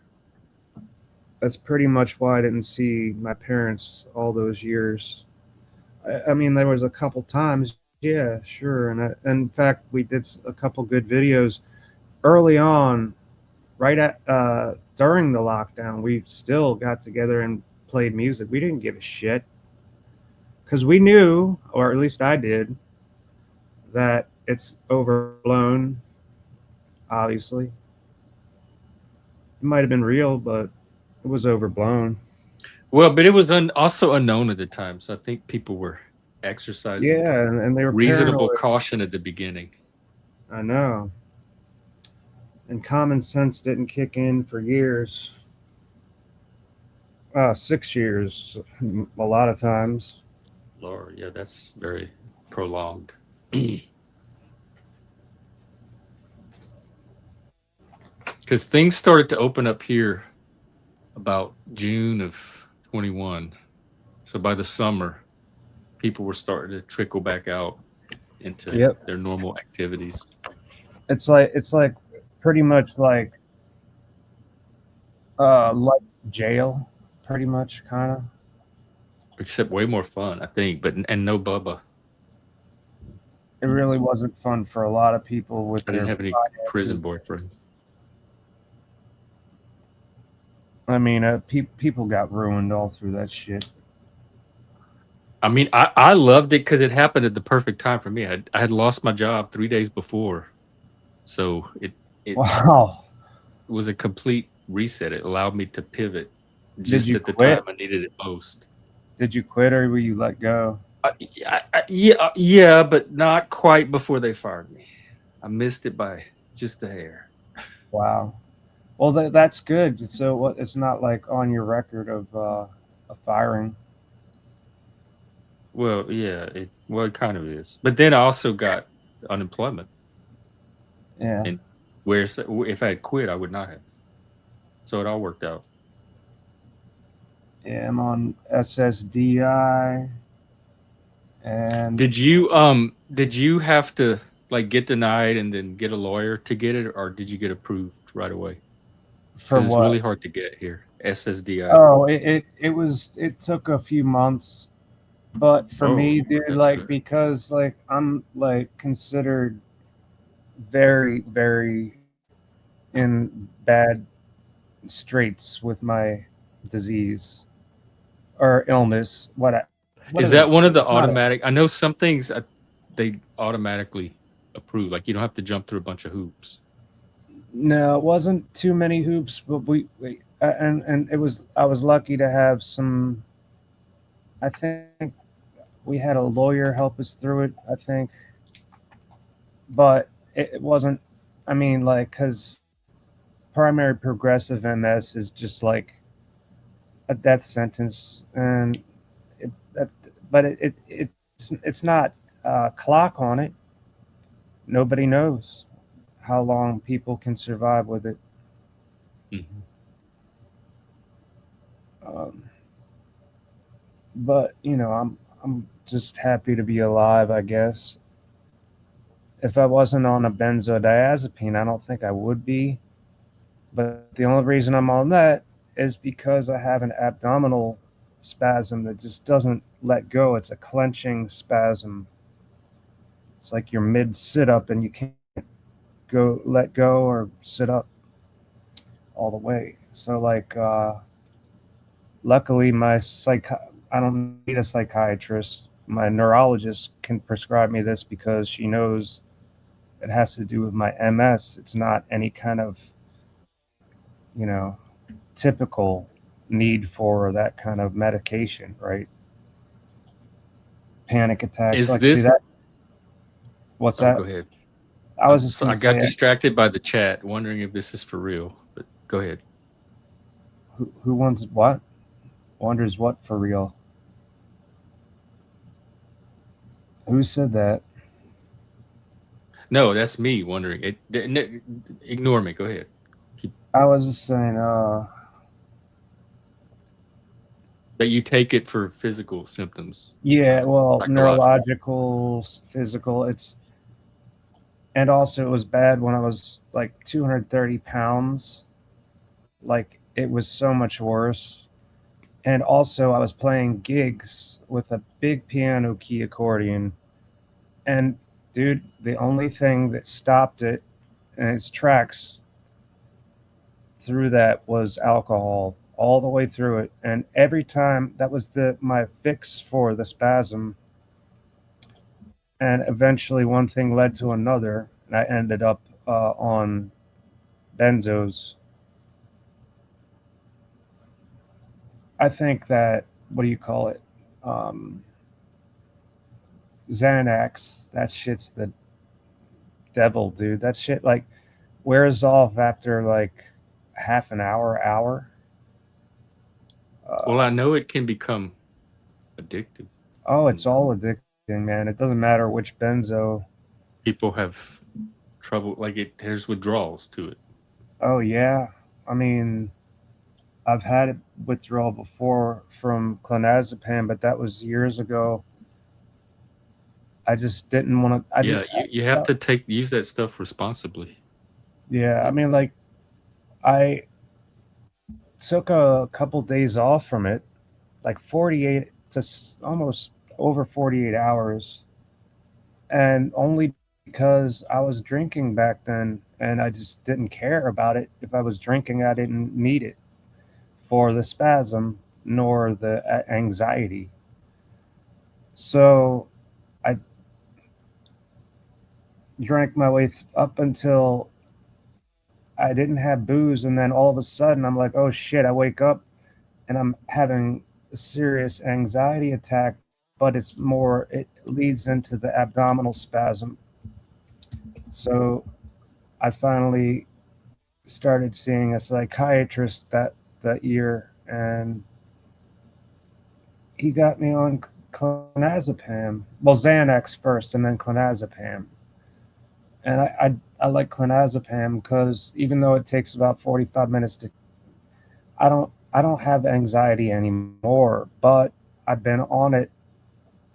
That's pretty much why I didn't see my parents all those years. I mean, there was a couple times, yeah, sure, and in fact, we did a couple good videos early on, right at during the lockdown. We still got together and played music. We didn't give a shit because we knew, or at least I did, that it's overblown. Obviously, it might have been real, but it was overblown. Well, but it was also unknown at the time, so I think people were exercising and they were reasonable paranoid. caution at the beginning. I know. And common sense didn't kick in for years. 6 years, a lot of times. Lord, yeah, that's very prolonged. Because things started to open up here about June of 21. So by the summer, people were starting to trickle back out into their normal activities. It's like pretty much like jail, pretty much, kind of. Except way more fun, I think, and no Bubba. It really wasn't fun for a lot of people with I didn't have any prison boyfriend. I mean, people got ruined all through that shit. I mean, I loved it because it happened at the perfect time for me. I had lost my job 3 days before, so it was a complete reset. It allowed me to pivot just at the time I needed it most. Did you quit or were you let go? Yeah, but not quite before they fired me. I missed it by just a hair. Wow. Well, that's good. So it's not like on your record of a firing. Well, yeah, it kind of is. But then I also got unemployment. Yeah. And if I had quit, I would not have. So it all worked out. Yeah, I'm on SSDI. And did you have to like get denied and then get a lawyer to get it, or did you get approved right away? For what? It's really hard to get here. SSDI. Oh, it took a few months, but for me, dude, like good. Because like I'm like considered very, very in bad straits with my disease or illness. What is that one of the automatic? I know some things they automatically approve. Like you don't have to jump through a bunch of hoops. No, it wasn't too many hoops, but And it was, I was lucky to have some. I think we had a lawyer help us through it. I think, but it wasn't. I mean, like, because primary progressive MS is just like a death sentence, and it, that, but it's not clock on it. Nobody knows how long people can survive with it. Mhm. Um, but I'm just happy to be alive, I guess. If I wasn't on a benzodiazepine, I don't think I would be. But the only reason I'm on that is because I have an abdominal spasm that just doesn't let go. It's a clenching spasm. It's like you're mid sit up and you can't go let go or sit up all the way. So like, luckily I don't need a psychiatrist. My neurologist can prescribe me this because she knows it has to do with my MS. It's not any kind of, you know, typical need for that kind of medication, right? Panic attacks. Is Like, see this? that? What's Oh, that? go ahead. I was just So gonna I got say, distracted by the chat, wondering if this is for real. But go ahead. who wants what? Wonders what for real? Who said that? No, that's me wondering. Ignore me. Go ahead. Keep, I was just saying, that you take it for physical symptoms, yeah, not well, psychological. neurological, physical. And also it was bad when I was like 230 pounds. Like, it was so much worse. And also I was playing gigs with a big piano key accordion. And dude, the only thing that stopped it in its tracks through that was alcohol, all the way through it. And every time that was the my fix for the spasm. And eventually one thing led to another, and I ended up on benzos. I think that, what do you call it? Um, Xanax. That shit's the devil, dude. That shit like wears off after like half an hour. Well, I Uh, know it can become addictive, oh, and it's all addicting, man. It doesn't matter which benzo. people have trouble. Like there's withdrawals to it. Oh yeah, I mean, I've had withdrawal before from clonazepam, but that was years ago. I just didn't want to. I just, Yeah, you have to use that stuff responsibly. yeah. I mean, like, I took a couple days off from it, like 48 to almost over 48 hours, and only because I was drinking back then, and I just didn't care about it. If I was drinking, I didn't need it for the spasm nor the anxiety. So I drank my way up until I didn't have booze, and then all of a sudden I'm like, oh shit! I wake up and I'm having a serious anxiety attack, but it leads into the abdominal spasm. So I finally started seeing a psychiatrist that year, and he got me on clonazepam. Well, Xanax first, and then clonazepam. And I like clonazepam because even though it takes about 45 minutes to, I don't have anxiety anymore, but I've been on it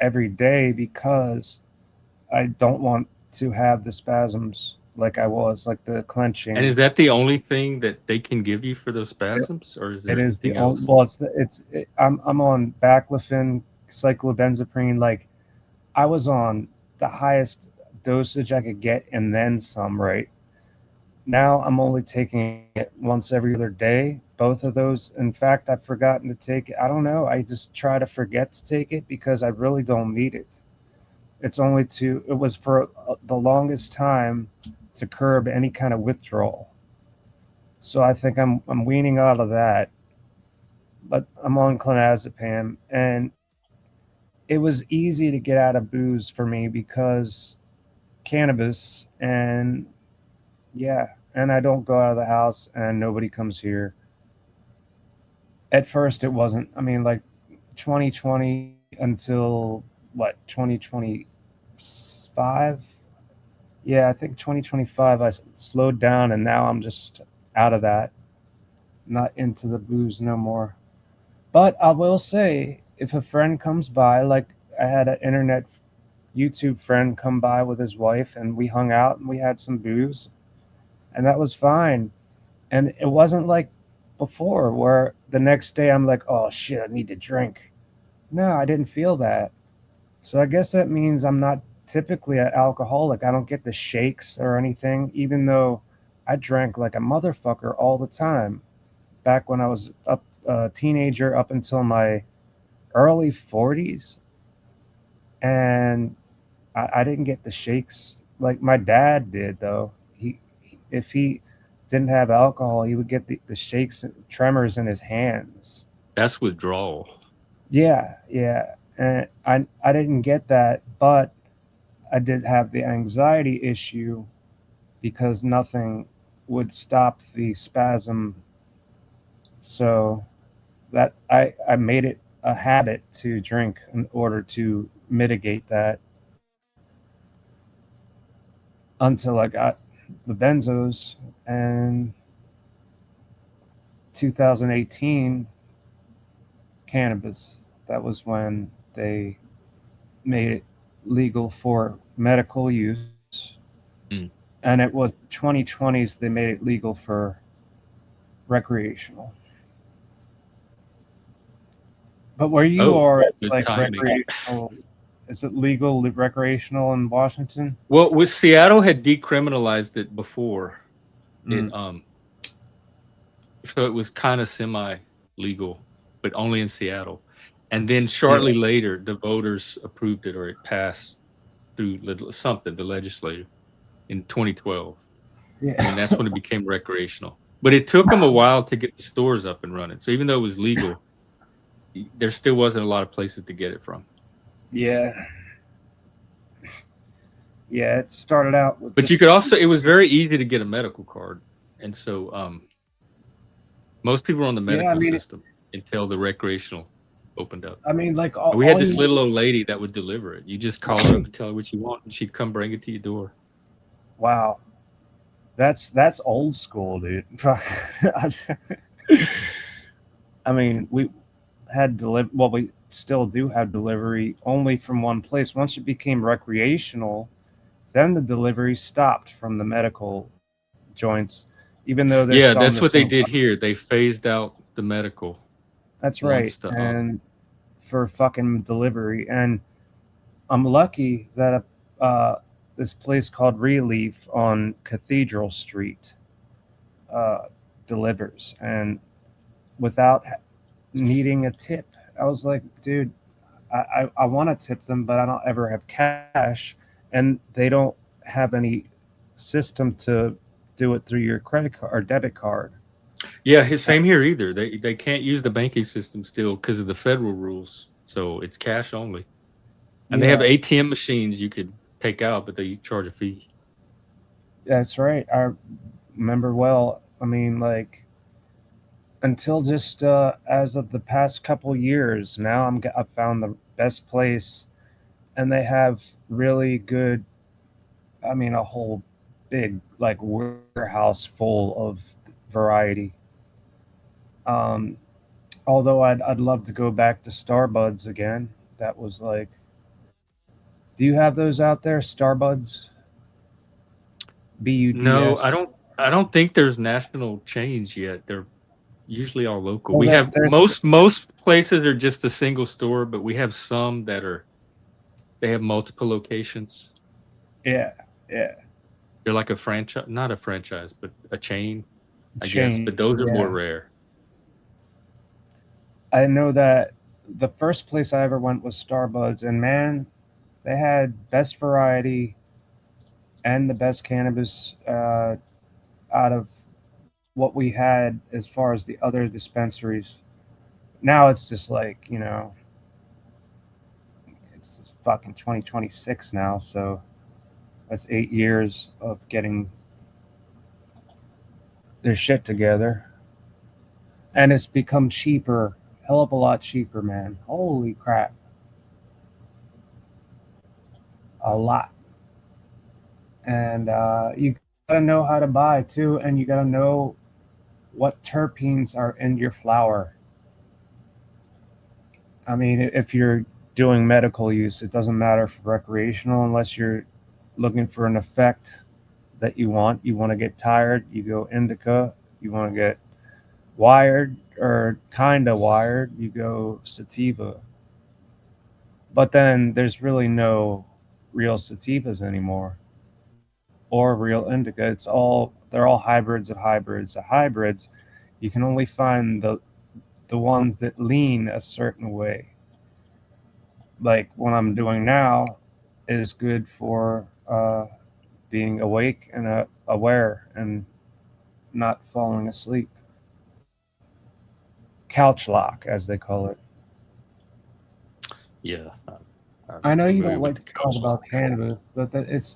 every day because I don't want to have the spasms like I was, like the And clenching. is that the only thing that they can give you for those spasms, or is It there is the anything only. else? Well, I'm on baclofen, cyclobenzaprine. Like, I was on the highest dosage I could get, and then some. Right now, I'm only taking it once every other day. Both of those. In fact, I've forgotten to take it. I don't know. I just try to forget to take it because I really don't need it. It's only to. It was for the longest time to curb any kind of withdrawal. So I think I'm weaning out of that, but I'm on clonazepam, and it was easy to get out of booze for me because cannabis, and yeah, and I don't go out of the house and nobody comes here. At first it wasn't. I mean, like 2020 until what, 2025? Yeah, I think 2025 I slowed down, and now I'm just out of that, not into the booze no more. But I will say, if a friend comes by, like I had an internet YouTube friend come by with his wife, and we hung out and we had some booze, and that was fine. And it wasn't like before where the next day I'm like, oh shit, I need to drink. No, I didn't feel that. So I guess that means I'm not typically an alcoholic. I don't get the shakes or anything, even though I drank like a motherfucker all the time back when I was a teenager up until my early 40s. And I didn't get the shakes like my dad did, though. If he didn't have alcohol, he would get the shakes and tremors in his hands. That's withdrawal. Yeah, yeah. And I didn't get that, but I did have the anxiety issue because nothing would stop the spasm. So that I made it a habit to drink in order to mitigate that until I got the benzos. And 2018, cannabis. That was when they made it legal for medical use. Mm. And it was 2020s they made it legal for recreational. But where you Oh, are, good like timing. recreational, is it legal recreational in Washington? Well, with Seattle had decriminalized it before. It Mm. So it was kind of semi legal, but only in Seattle. And then Yeah, shortly later, the voters approved it, or it passed through something, the legislature, in 2012. And then yeah, that's when it became recreational. But it took them a while to get the stores up and running. So even though it was legal, there still wasn't a lot of places to get it from. yeah, yeah. It started out with But you just could also, it was very easy to get a medical card. And so most people were on the yeah. medical system until the recreational opened up. I mean, like We had all this you. little old lady that would deliver it. You just call her up and tell her what you want, and she'd come bring it to your door. Wow, that's old school, dude. I mean, we had well, we still do have delivery only from one place. Once it became recreational, then the delivery stopped from the medical joints, even though they're selling Yeah, the that's same what they product. did here. They phased out the medical That's right. once the And for fucking delivery. And I'm lucky that this place called Relief on Cathedral Street uh, delivers, and without needing a tip. I was like, dude, I want to tip them, but I don't ever have cash, and they don't have any system to do it through your credit card or debit card. same here either. They can't use the banking system still because of the federal rules. So it's cash only. And they have Yeah, ATM machines you could take out, but they charge a fee. that's right. I remember well. I mean, like until just as of the past couple years, now I found the best place, and they have really good. I mean, a whole big like warehouse full of variety. Um, Although I'd love to go back to Starbuds again. That was like, do you have those out there, Starbuds? No, BUDS. I don't think there's national chains yet. They're usually all local. Well, We have there's most places are just a single store, but we have some that are they have multiple locations. yeah, yeah, They're like a franchise, not a franchise, but a chain, I guess. But chain. those are more Yeah, rare. I know that the first place I ever went was Starbuds, and man, they had best variety and the best cannabis out of what we had as far as the other dispensaries. Now it's just like, it's just fucking 2026 now, so that's 8 years of getting their shit together. And it's become cheaper, hell of a lot cheaper, man. Holy crap. A lot. And you gotta know how to buy too, and you gotta know what terpenes are in your flower. I mean, if you're doing medical use, it doesn't matter for recreational unless you're looking for an effect that you want. You want to get tired, you go indica. You want to get wired or kind of wired, you go sativa. But then there's really no real sativas anymore or real indica. They're all hybrids of hybrids of hybrids. You can only find the ones that lean a certain way. Like what I'm doing now is good for being awake and aware and not falling asleep. Couch lock, as they call it. Yeah. I know you familiar don't with like the to talk couch about lock. cannabis, but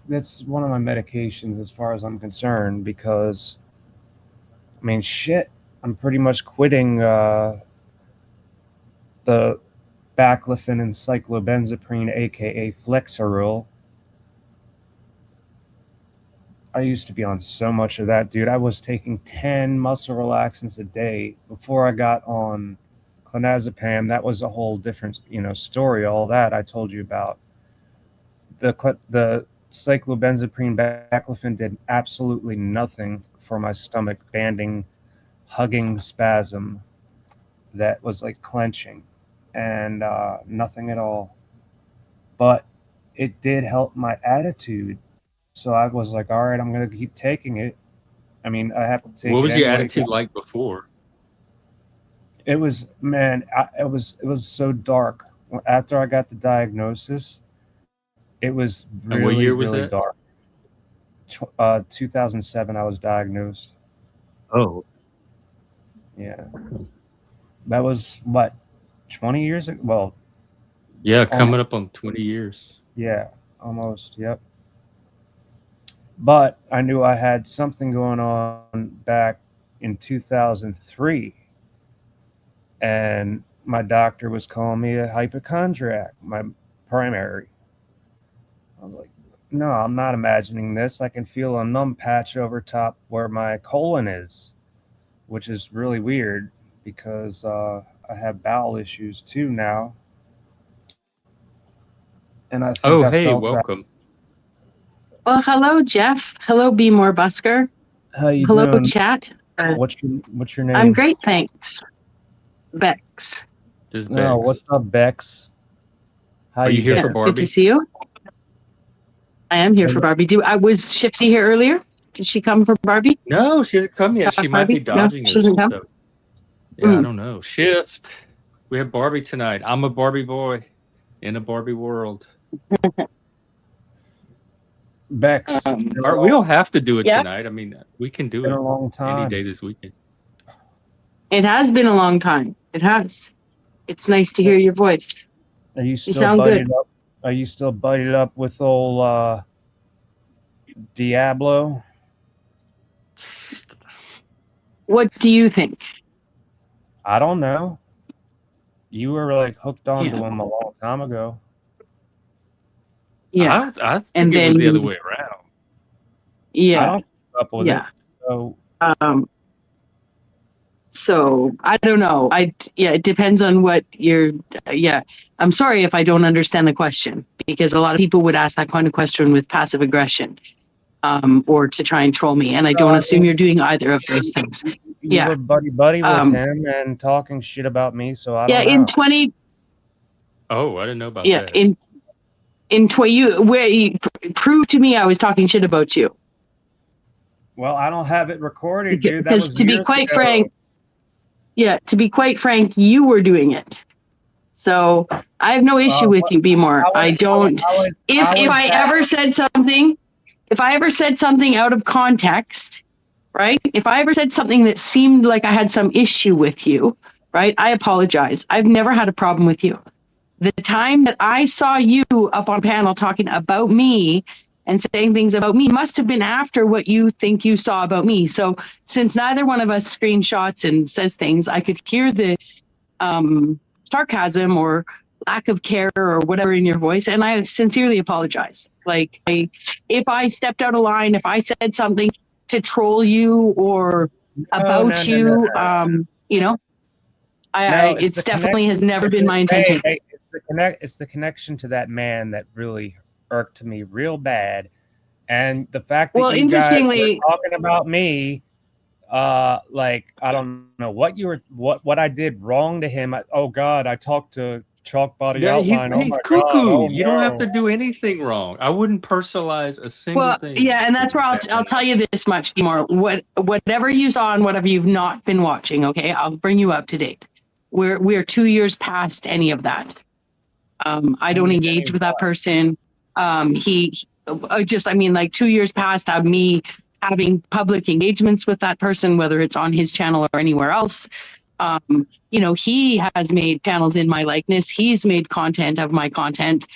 that's one of my medications as far as I'm concerned, because I mean, shit, I'm pretty much quitting the baclofen and cyclobenzaprine, aka Flexeril. I used to be on so much of that, dude. I was taking 10 muscle relaxants a day before I got on clonazepam. That was a whole different, story. All that I told you about. The cyclobenzaprine baclofen did absolutely nothing for my stomach banding, hugging spasm that was like clenching, and nothing at all. But it did help my attitude. So I was like, all right, I'm going to keep taking it. I mean, I have to take What it was your anyway. attitude like before? It was, man, it was so dark. After I got the diagnosis, it was And what really, year was really that? dark. 2007, I was diagnosed. Oh, Yeah. That was what, 20 years ago? Well, yeah, almost, coming up on 20 years. yeah, almost. Yep. But I knew I had something going on back in 2003, and my doctor was calling me a hypochondriac, my primary. I was like, no, I'm not imagining this. I can feel a numb patch over top where my colon is, which is really weird because I have bowel issues too now. And I think Oh, I hey, felt that. welcome. Well, hello, Jeff. Hello, Be More Busker. How you Hello, doing? chat. What's your name? I'm great, thanks. Bexx. This is No, what's Bexx. up, Bexx? How Are you here doing? for Good Barbie? to see you. I am here Hey, for Barbie. I was Shifty here earlier. Did she come for Barbie? No, she didn't come yet. She might be Barbie? No, dodging she us. didn't come. So, yeah, I Mm. don't know. Shift. We have Barbie tonight. I'm a Barbie boy in a Barbie world. Bex, We don't have to do it Yeah. tonight. I mean, we can do been it a long any time. day this weekend. It has been a long time. It has. It's nice to hear your voice. Are you You still sound buddied good. up? Are you still buddied up with old Diablo? What do you think? I don't know. You were like hooked onto Yeah. him a long time ago. Yeah. I think And it was the then, other way around. I yeah. don't keep up with Yeah. it. So So I don't know. It depends on what you're. Yeah, I'm sorry if I don't understand the question, because a lot of people would ask that kind of question with passive aggression, or to try and troll me, and I don't assume you're doing either of those things. you Yeah. were buddy with Um, him and talking shit about me, so I yeah. don't know. In 20. Oh, I didn't know about Yeah. that. In 20. You prove to me I was talking shit about you. Well, I don't have it recorded, dude. That Because was to be years quite ago. frank, to be quite frank, you were doing it. So I have no issue with you, Be More. I don't. If I ever said something out of context, right? If I ever said something that seemed like I had some issue with you, right? I apologize. I've never had a problem with you. The time that I saw you up on panel talking about me and saying things about me must have been after what you think you saw about me. So since neither one of us screenshots and says things, I could hear the sarcasm or lack of care or whatever in your voice, and I sincerely apologize. Like, if I stepped out of line, if I said something to troll you or about you, you know, it's definitely has never been my intention. It's the connection to that man that really irked me real bad, and the fact that you guys were talking about me, like, I don't know what I did wrong to him. Oh God, I talked to Chalk Body Outline. He's cuckoo. Oh, you don't have to do anything wrong. I wouldn't personalize a single thing. Yeah, and that's where I'll tell you this much, more. Whatever you saw and whatever you've not been watching, okay, I'll bring you up to date. We're 2 years past any of that. I don't engage with that person. He just, I mean, like 2 years past me having public engagements with that person, whether it's on his channel or anywhere else. You know, he has made channels in my likeness. He's made content of my content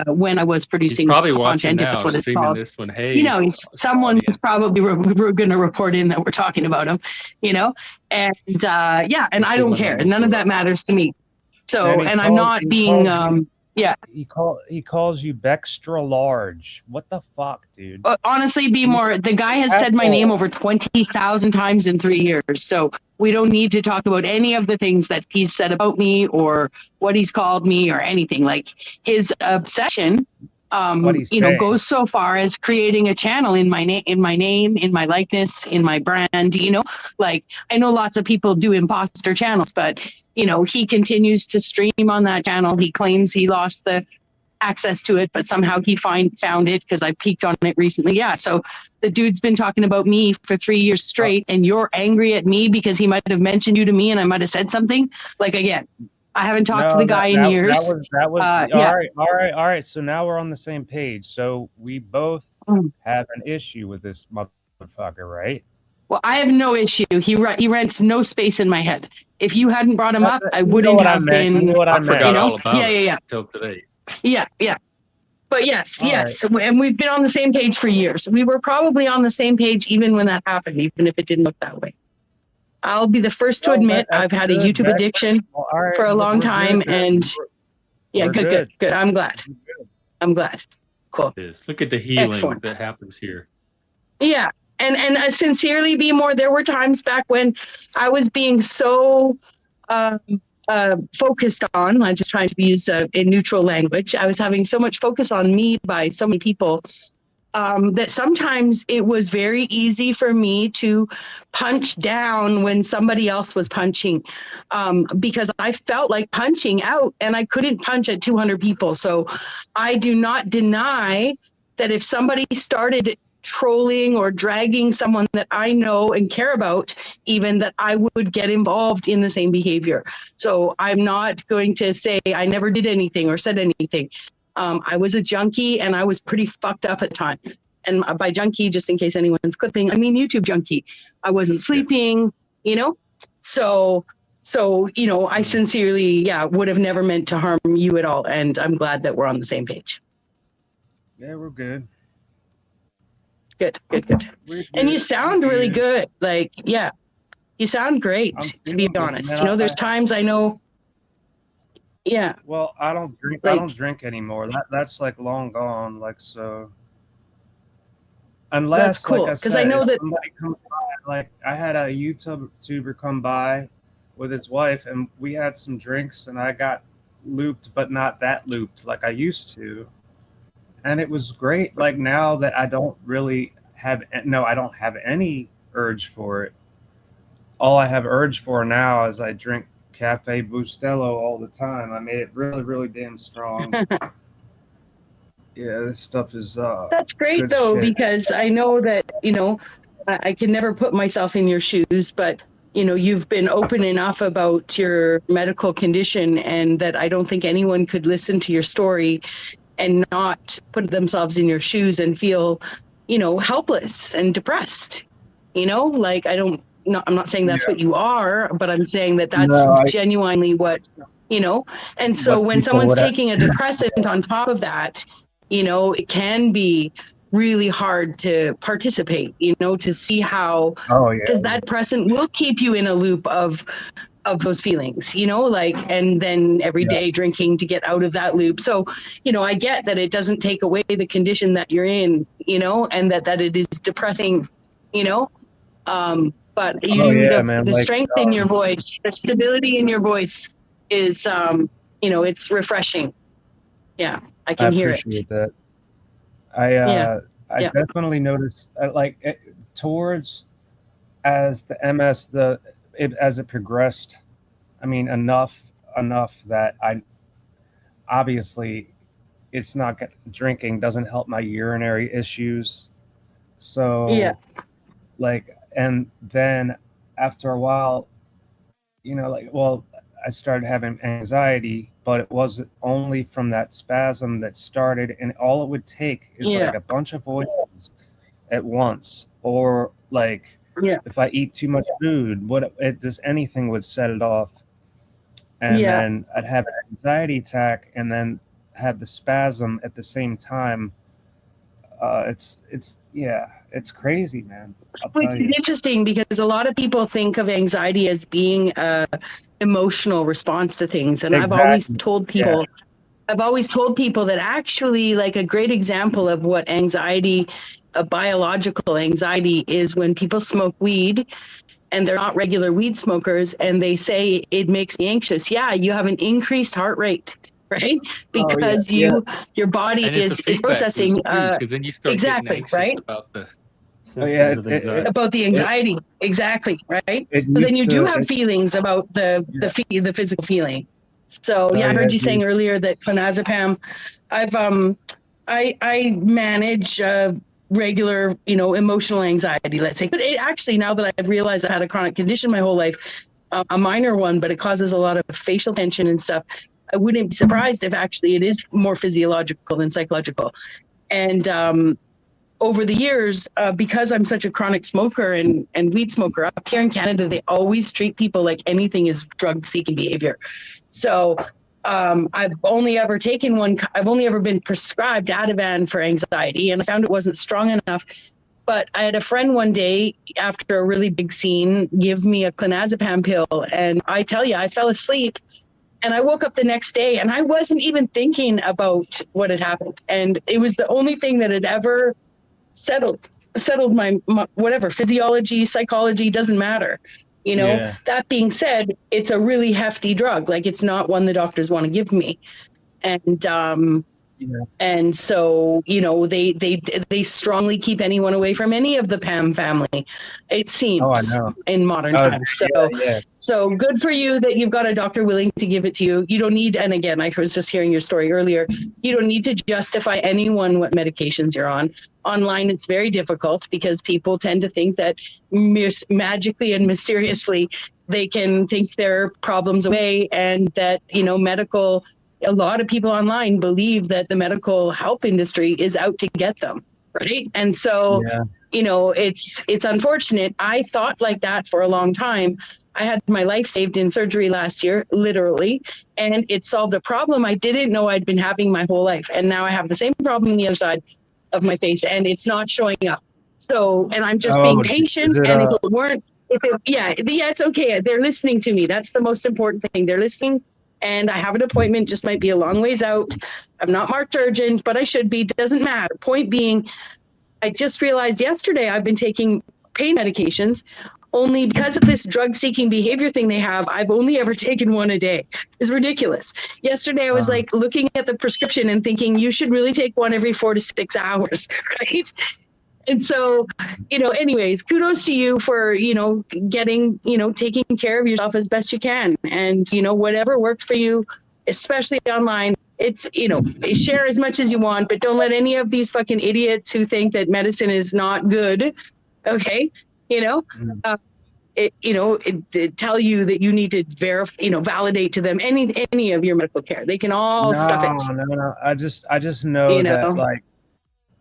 when I was producing content. If that's what it's called. This one. Hey, you know, someone's probably going to report in that we're talking about him. You know, and yeah, and I don't care. None of that matters to me. So, and I'm not being yeah. He calls you Bextra large. What the fuck, dude? Honestly, be more. The guy has said my name over 20,000 times in 3 years. So we don't need to talk about any of the things that he's said about me or what he's called me or anything. Like, his obsession, you know, goes so far as creating a channel in my name, in my likeness, in my brand. You know, like, I know lots of people do imposter channels, but you know, he continues to stream on that channel. He claims he lost the access to it, but somehow he found it because I peeked on it recently. Yeah, so the dude's been talking about me for 3 years straight, and you're angry at me because he might have mentioned you to me and I might have said something. Like, again, I haven't talked to the guy in years. That was all right. So now we're on the same page. So we both have an issue with this motherfucker, right? Well, I have no issue. He rents no space in my head. If you hadn't brought him up, I wouldn't have been. You know what I forgot all about it until today. Yeah. But yes. Right. And we've been on the same page for years. We were probably on the same page even when that happened, even if it didn't look that way. I'll be the first to admit I've had a YouTube addiction for a long time, and yeah, good. I'm glad. Cool. Look at the healing that happens here. Yeah. And sincerely, be more. There were times back when I was being so focused on. I'm just trying to use a neutral language. I was having so much focus on me by so many people that sometimes it was very easy for me to punch down when somebody else was punching, because I felt like punching out, and I couldn't punch at 200 people. So I do not deny that if somebody started trolling or dragging someone that I know and care about, even, that I would get involved in the same behavior. So I'm not going to say I never did anything or said anything. I was a junkie and I was pretty fucked up at the time. And by junkie, just in case anyone's clipping, I mean YouTube junkie. I wasn't sleeping, you know? So, you know, I sincerely, would have never meant to harm you at all. And I'm glad that we're on the same page. Yeah, we're good. Good. And you sound really good. Like, yeah, you sound great, to be honest. Man, you know, there's times I know. Yeah. Well, I don't drink. Like, I don't drink anymore. That's like long gone. Like, so. Unless, that's cool, because I know that somebody comes by, like, I had a YouTuber come by with his wife, and we had some drinks, and I got looped, but not that looped like I used to. And it was great. Like, now that I don't really have, I don't have any urge for it. All I have urge for now is I drink Cafe Bustelo all the time. I made it really, really damn strong. Yeah, this stuff is that's great though, shit. Because I know that, you know, I can never put myself in your shoes, but you know, you've been open enough about your medical condition, and that I don't think anyone could listen to your story and not put themselves in your shoes and feel, you know, helpless and depressed. You know, like I'm not saying that's what you are, but I'm saying that that's No, genuinely what, you know. And so what when people someone's would taking a depressant on top of that, you know, it can be really hard to participate, you know, to see how, oh yeah, because that depressant will keep you in a loop of those feelings, you know, like, and then every day drinking to get out of that loop. So, you know, I get that it doesn't take away the condition that you're in, you know, and that it is depressing, you know. But you oh do yeah, man. the Like, strength in your voice, the stability in your voice is, you know, it's refreshing. Yeah, I I can hear it. appreciate that. Yeah, I yeah, definitely noticed towards as the MS as it progressed. I mean, enough that I obviously it's not drinking doesn't help my urinary issues. yeah, So like, and then after a while, you know, like, well, I started having anxiety, but it was only from that spasm that started, and all it would take is yeah, like a bunch of voices at once, or like yeah, if I eat too much food, just anything would set it off, and yeah. then I'd have an anxiety attack, and then have the spasm at the same time. It's yeah, it's crazy, man. I'll Which tell is you. interesting because a lot of people think of anxiety as being a emotional response to things, and Exactly. Yeah. I've always told people that actually, like, a great example of what anxiety, a biological anxiety, is when people smoke weed and they're not regular weed smokers and they say it makes me anxious. Yeah, you have an increased heart rate, right? Oh yeah. Because Yeah. your body And it's a is feedback loop processing too, because then you start getting exactly, anxious right? about the Oh yeah. symptoms of anxiety. About the It anxiety, exactly, right? it So then used you do to. have feelings about Yeah. the physical feeling. So Oh yeah, I yeah. heard you saying Dude. earlier that clonazepam, I've I manage regular, you know, emotional anxiety, let's say. But it actually, now that I've realized I had a chronic condition my whole life, a minor one, but it causes a lot of facial tension and stuff. I wouldn't be surprised if actually it is more physiological than psychological. And over the years, because I'm such a chronic smoker and weed smoker up here in Canada, they always treat people like anything is drug seeking behavior. So I've only ever taken one. I've only ever been prescribed Ativan for anxiety, and I found it wasn't strong enough. But I had a friend one day after a really big scene give me a clonazepam pill, and I tell you, I fell asleep. And I woke up the next day and I wasn't even thinking about what had happened. And it was the only thing that had ever settled my whatever physiology, psychology, doesn't matter. You know, Yeah. that being said, it's a really hefty drug. Like, it's not one the doctors want to give me. And Yeah. and so, you know, they strongly keep anyone away from any of the Pam family, it Oh, I seems, know. in modern Oh times. yeah. So Yeah. good for you that you've got a doctor willing to give it to you. You don't need, and again, I was just hearing your story earlier, you don't need to justify anyone what medications you're on. Online, it's very difficult because people tend to think that magically and mysteriously they can take their problems away, and that, you know, a lot of people online believe that the medical help industry is out to get them, right? And so, Yeah. you know, it's unfortunate. I thought like that for a long time. I had my life saved in surgery last year, literally, and it solved a problem I didn't know I'd been having my whole life. And now I have the same problem on the other side of my face, and it's not showing up. So, and I'm just being Oh, is patient. it And if it weren't, yeah, it's okay. They're listening to me. That's the most important thing. They're listening, and I have an appointment. Just might be a long ways out. I'm not marked urgent, but I should be. Doesn't matter. Point being, I just realized yesterday I've been taking pain medications only because of this drug seeking behavior thing they have. I've only ever taken one a day. It's ridiculous. Yesterday I was like looking at the prescription and thinking you should really take one every 4 to 6 hours, right? And so, you know, anyways, kudos to you for, you know, getting, you know, taking care of yourself as best you can. And, you know, whatever works for you, especially online, it's, you know, share as much as you want, but don't let any of these fucking idiots who think that medicine is not good, okay, you know, tell you that you need to verify, you know, validate to them any of your medical care. They can all stuff no, it, no, no. I just know you that know. like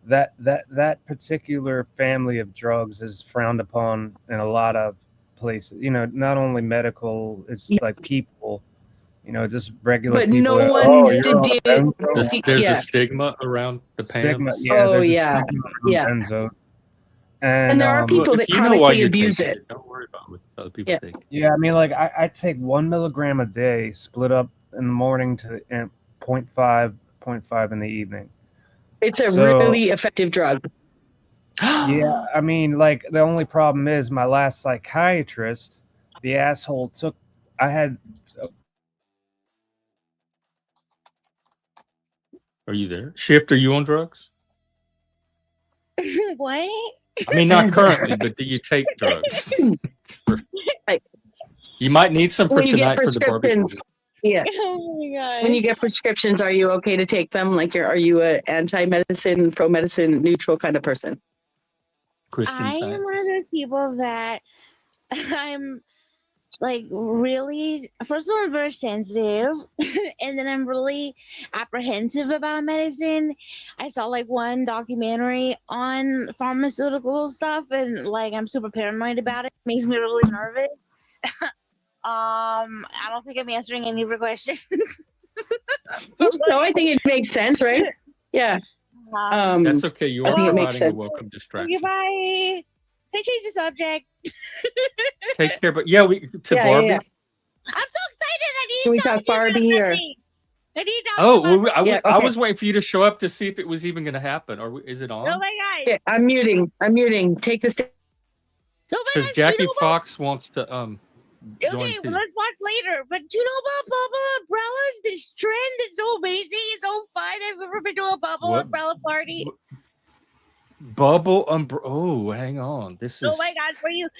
that particular family of drugs is frowned upon in a lot of places. Not only medical, it's like people. Just regular But people. no one Oh, has you're to on a do. benzo. There's a Yeah. stigma around the Stigma. PAMs. Yeah, Oh there's a yeah. stigma around Yeah. benzo. And And there are Well, people if that you know why chronically you're abuse taking it. it, don't worry about what other people Yeah. take. yeah, I mean, like I take 1 milligram a day, split up in the morning to and 0.5 in the evening. It's a So really effective drug. yeah, I mean, like the only problem is my last psychiatrist, the asshole took. I had Are you there? Shift, are you on drugs? What? I mean, not currently, but do you take drugs? You might need some for When you get tonight for the barbecue. prescriptions, yeah. Oh my gosh. When you get prescriptions, are you okay to take them? Like, are you a anti-medicine, pro-medicine, neutral kind of person? Christian I am one of Scientist. those people that I'm like really, first of all, I'm very sensitive, and then I'm really apprehensive about medicine. I saw like one documentary on pharmaceutical stuff, and like I'm super paranoid about it. It makes me really nervous. I don't think I'm answering any of your questions. No, I think it makes sense, right? Yeah. That's okay. You I are think it makes providing a sense. welcome distraction. Goodbye. Can I change the subject? Take care, but yeah, Barbie. Yeah. I'm so excited. I need Can we to talk talk to you about Barbie or? something. I need to talk Oh, to you about well, something. Yeah, I okay. was waiting for you to show up to see if it was even going to happen, or is it on? Oh my god. Okay, I'm muting. Take the stage. Oh my Because gosh. Jackie Fox wants to join Okay, too. let's watch later. But do you know about bubble umbrellas? This trend that's so amazing. It's so fun. I've ever been to a bubble What? umbrella party. Bubble Oh, hang on. This is. Oh my god,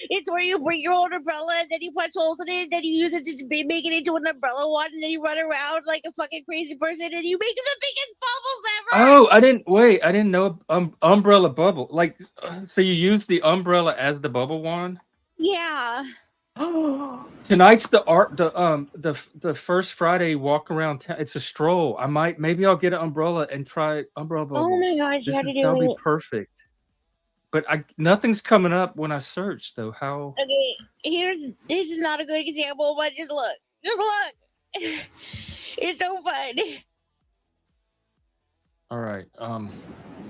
it's where you bring your own umbrella and then you punch holes in it, then you use it to make it into an umbrella one, and then you run around like a fucking crazy person and you make the biggest bubbles ever. Oh, I didn't know umbrella bubble. Like, so you use the umbrella as the bubble wand? Yeah. Tonight's the first Friday walk around town. It's a stroll. Maybe I'll get an umbrella and try umbrella bubbles. Oh my gosh, you have to do That'll be it. perfect. But nothing's coming up when I search though. How? Okay, this is not a good example, but just look. It's so fun. All right.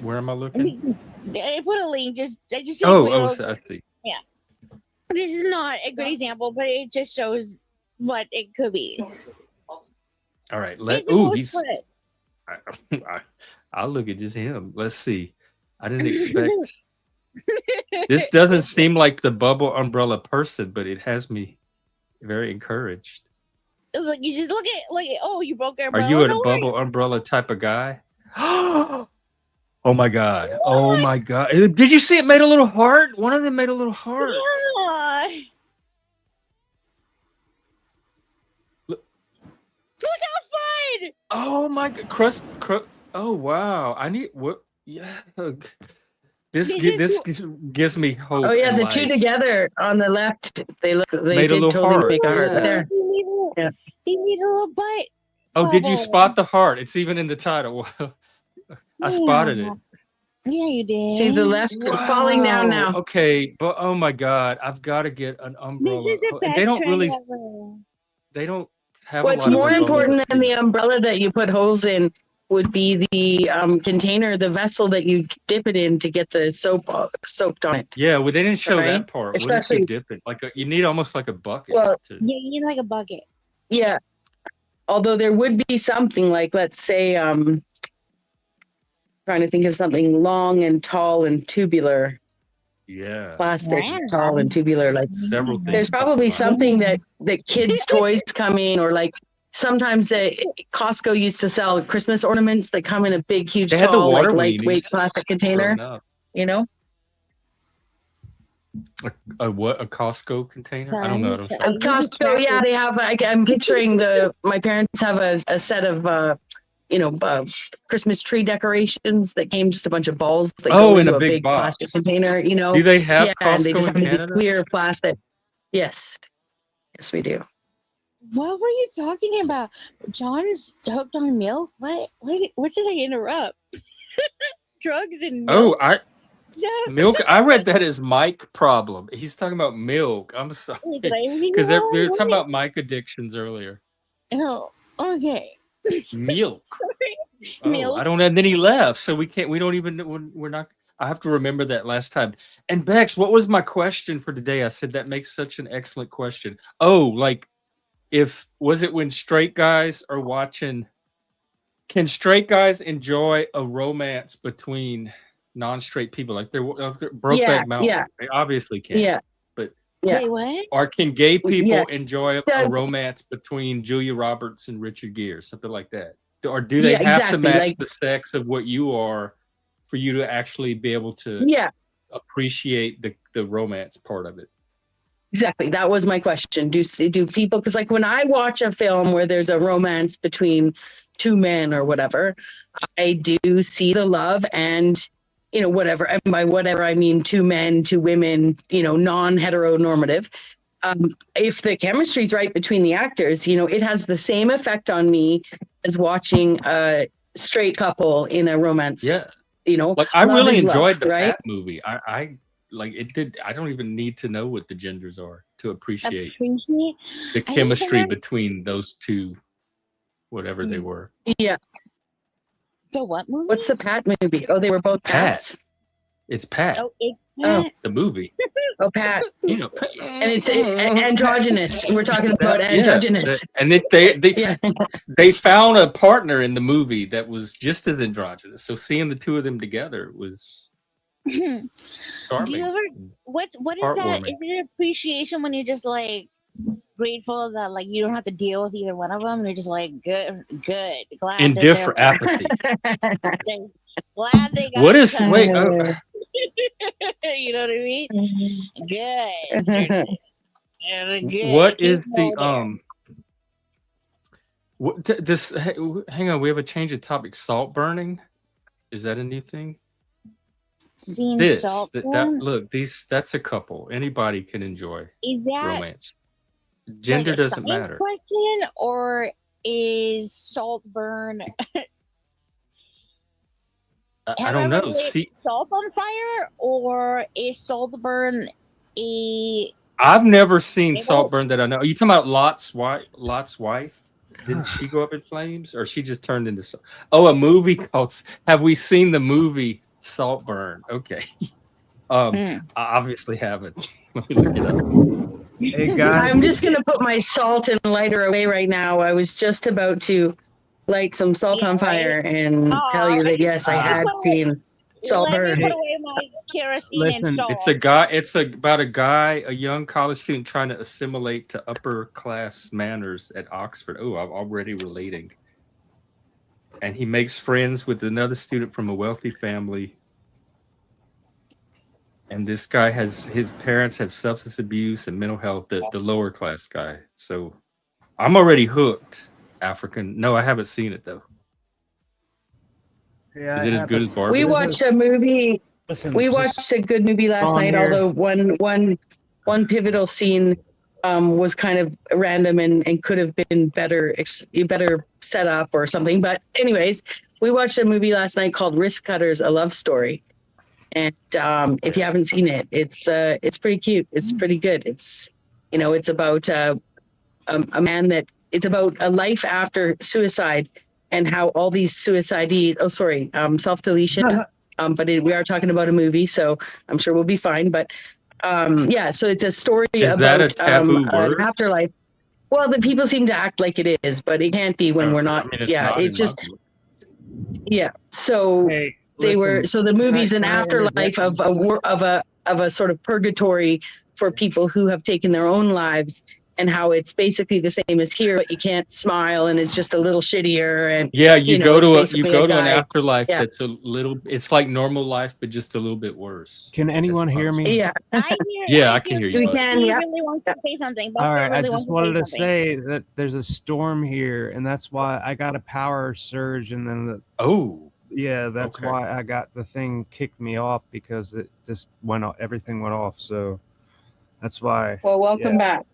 Where am I looking? I put a link. I just I see. Yeah. This is not a good example, but it just shows what it could be. All right. He's. I'll look at just him. Let's see. I didn't expect. This doesn't seem like the bubble umbrella person, but it has me very encouraged. Look, you just look at oh, you broke your umbrella. Are you a bubble umbrella type of guy? Oh my god! What? Oh my god! Did you see it made a little heart? One of them made a little heart. Yeah. Look how fun! Oh my god! Crust. Oh wow! I need what? Yeah. This gives me hope. Oh yeah, the two together on the left, they made a little totally heart. make a heart Yeah. there. Yeah. They made a little butt. Oh, did you spot the heart? It's even in the title. I spotted it. Yeah, you did. See the left falling down now. Okay, but oh my god, I've got to get an umbrella. This is the best They don't trend really. ever. They don't have What's a lot more of important than the umbrella that you put holes in would be the container, the vessel that you dip it in to get the soap soaked on it. Yeah, well, they didn't show Right? that part. Especially- What if you dip it? You need almost like a bucket. Well, Yeah, you need like a bucket. Yeah. Although there would be something like, let's say, trying to think of something long and tall and tubular, yeah, plastic, Yeah. tall and tubular. Like several things. there's probably something that kids' toys come in, or like sometimes Costco used to sell Christmas ornaments that come in a big, huge, They had the tall, water like lightweight weenies plastic container. growing up. You know, A what? A Costco container? I don't know. I don't Sorry. shop. Costco. Yeah, they have. I'm picturing my parents have a set of Christmas tree decorations that came just a bunch of balls that go in into a a big big box. plastic container. You know, Do they have and they Costco just in have to be Canada? clear plastic. Yes, we do. What were you talking about? John's hooked on milk? What did I interrupt? drugs and Oh, milk. milk. I read that as Mike problem. He's talking about milk. I'm sorry, Did I read because it they were talking wrong? about Mike addictions earlier. Oh, okay. Milk. Sorry. Oh, Milk. I don't. And then he left, so we can't. We don't even. We're not. I have to remember that last time. And Bex, what was my question for today? I said that makes such an excellent question. Oh, like if was it when straight guys are watching? Can straight guys enjoy a romance between non-straight people? Like they're Brokeback Mountain. yeah, They obviously can. yeah, But yeah, Wait, what? or can gay people yeah. enjoy a So- romance between Julia Roberts and Richard Gere, something like that? Or do they Yeah, have to exactly, match like- the sex of what you are for you to actually be able to Yeah, appreciate the romance part of it? exactly. That was my question. Do people, because like when I watch a film where there's a romance between two men or whatever, I do see the love and, you know, whatever. And by whatever, I mean two men, two women, you know, non-heteronormative. If the chemistry's right between the actors, you know, it has the same effect on me as watching a straight couple in a romance. Yeah. You know, Like I love really is love, enjoyed the right? Pat movie. I like it did. I don't even need to know what the genders are to appreciate the chemistry between those two, whatever they were. Yeah. The what movie? What's the Pat movie? Oh, they were both Pats. It's Pat. Oh, it's Oh. Pat. The movie. Oh, Pat. You know, And it's androgynous. We're talking about androgynous. And Yeah. they found a partner in the movie that was just as androgynous. So seeing the two of them together was charming. Do you ever what is that? Is it an appreciation when you're just like grateful that like you don't have to deal with either one of them? You're just like good, glad. Indifferent apathy. Glad they got What is cut. wait? You know what I mean? Good. Good. What is the What this? Hang on, we have a change of topic. Salt burning. Is that a new thing? Seeing salt burn? Look, that's a couple. Anybody can enjoy Is that romance. Gender like a doesn't science matter. question, or is salt burn? I don't know. See, salt on fire, or is salt burn a? I've never seen Saltburn that I know. Are you talking about Lot's wife? Didn't she go up in flames, or she just turned into? Oh, a movie called. Have we seen the movie Saltburn? Okay. I obviously haven't. Let me look it up. Hey guys, I'm just gonna put my salt and lighter away right now. I was just about to light some salt on fire and tell you that yes, I had seen salt Let burn. me put away my kerosene and Listen, salt. It's a guy. It's about a guy, a young college student trying to assimilate to upper class manners at Oxford. Oh, I'm already relating. And he makes friends with another student from a wealthy family. And this guy his parents have substance abuse and mental health. The lower class guy. So I'm already hooked. African. No, I haven't seen it though. Yeah, Is it as good as Barbie? We watched a movie. Listen, We just watched a good movie last on night. here. Although one pivotal scene was kind of random and could have been better set up or something. But anyways, we watched a movie last night called Risk Cutters: A Love Story. And if you haven't seen it, it's pretty cute. It's pretty good. It's it's about a man that it's about a life after suicide and how all these self-deletion. We are talking about a movie, so I'm sure we'll be fine. But so it's a story Is that a taboo word? an afterlife. Well, the people seem to act like it is, but it can't be when we're not. I mean, it's not in it's just my book. So. Hey, So the movie's an can I afterlife of a sort of purgatory for people who have taken their own lives, and how it's basically the same as here, but you can't smile and it's just a little shittier. And you go to an guy. afterlife that's a little. It's like normal life, but just a little bit worse. Can anyone hear me? Yeah. I can hear you. We Buster. can. He Yeah. really wants to say something. All Buster right, I really just wants wanted to something. say that there's a storm here, and that's why I got a power surge, and then that's Okay. why I got the thing kicked me off, because it just went off. Everything went off, so that's why. Well, welcome back.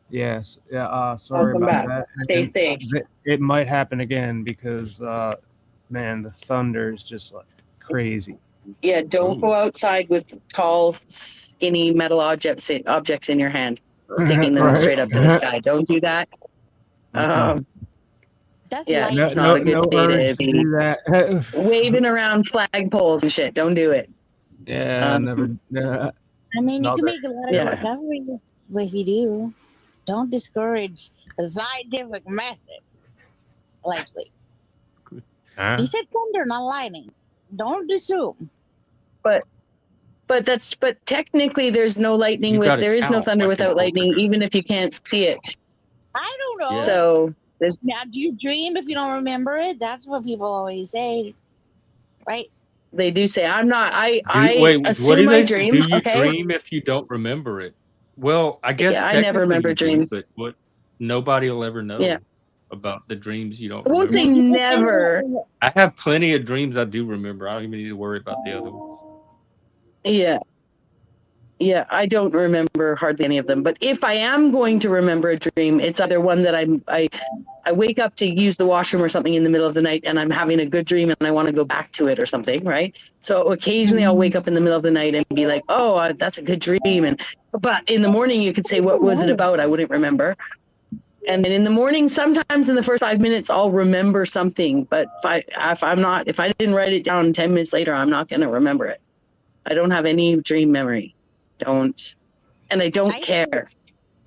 Yes. Yeah. Sorry Welcome about back. that. Stay And safe. It might happen again because, man, the thunder is just like crazy. Yeah, don't Ooh. go outside with tall, skinny metal objects in your hand, sticking them Right. straight up to the sky. Don't do that. That's Yeah, lightning. it's not a good day urge to to be do that. waving around flagpoles and shit. Don't do it. Yeah, never. I mean, you No, can make a lot of Yeah. discoveries if you do. Don't discourage the scientific method. Likely. Huh? You said thunder, not lightning. Don't assume. But technically there's no lightning You gotta there is no count thunder like in without lightning, Poltergeist. even if you can't see it. I don't know. Yeah. So there's Now, do you dream if you don't remember it? That's what people always say, right? they do say I'm not I Wait, what do assume I they? dream, Do you okay? dream if you don't remember it? Well, I guess Yeah, I never technically remember you do, dreams. but what? Nobody will ever Yeah. know about the dreams you don't I won't say remember. never. I have plenty of dreams I do remember. I don't even need to worry about the other ones. Yeah, I don't remember hardly any of them. But if I am going to remember a dream, it's either one that I wake up to use the washroom or something in the middle of the night and I'm having a good dream and I want to go back to it or something, right? So occasionally I'll wake up in the middle of the night and be like, oh, that's a good dream. But in the morning you could say, what was it about? I wouldn't remember. And then in the morning, sometimes in the first 5 minutes, I'll remember something. But if I didn't write it down 10 minutes later, I'm not going to remember it. I don't have any dream memory. And I don't care.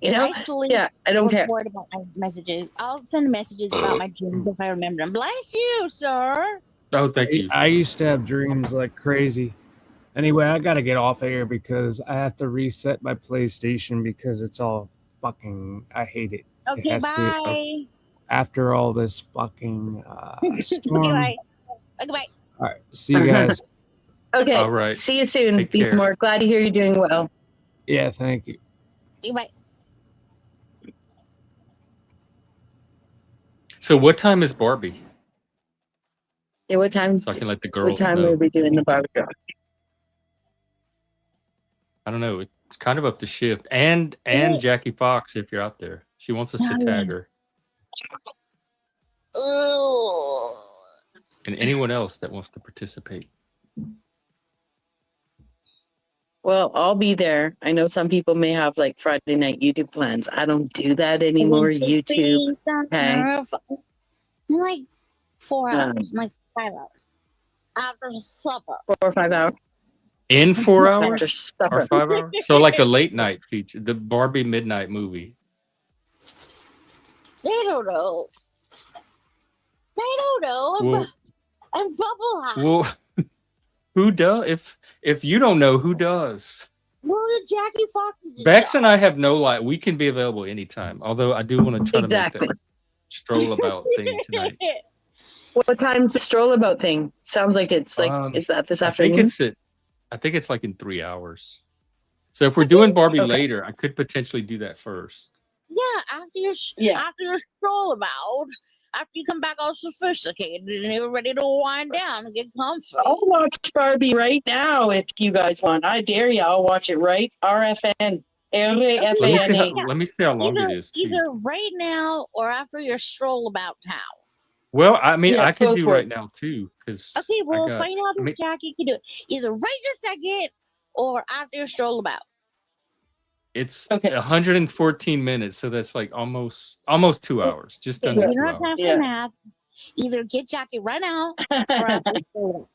You know? I sleep. Yeah, I don't care. Report about my messages. I'll send messages about my dreams if I remember them. Bless you, sir. Oh, thank you. I used to have dreams like crazy. Anyway, I gotta get off here because I have to reset my PlayStation because it's all fucking. I hate it. It Okay, has to- bye. after all this fucking storm. Goodbye. Goodbye. All right, see you guys. Okay. All right. See you soon. Take Be care. more glad to hear you're doing well. Yeah, thank you. Goodbye. So, what time is Barbie? Yeah, what time? So I can let the What girls time know. will we doing the barbecue? I don't know. It's kind of up to Shift and Jackie Fox if you're out there. She wants us to tag her, Ooh. and anyone else that wants to participate. Well, I'll be there. I know some people may have like Friday night YouTube plans. I don't do that anymore. YouTube. Okay. Like 4 hours, like 5 hours after supper. 4 or 5 hours. In 4 After hours supper. or 5 hours? So like a late night feature, the Barbie midnight movie. They don't know. They don't know. Well, I'm bubble hot. well, who does? If you don't know, who does? Well, the Jackie Fox is Bexx and I have no light. We can be available anytime. Although I do want to try Exactly. to make that stroll about thing tonight. What time's the stroll about thing? Sounds like it's like, is that this afternoon? I think it's like in 3 hours. So if we're doing Barbie Okay. later, I could potentially do that first. Yeah, after your stroll about, after you come back all sophisticated and you're ready to wind down and get comfy. I'll watch Barbie right now if you guys want. I dare you. I'll watch it right. RFN. Let me see how long either, it is. Too. Either right now or after your stroll about town. Well, I mean, Yeah, I could both do work. right now too, because Okay, well, find out if Jackie can do it. Either right this second or after your stroll about. it's Okay. 114 minutes, so that's like almost 2 hours, just under You 2 don't have hours. time for math. Either get Jackie right now or after your stroll about.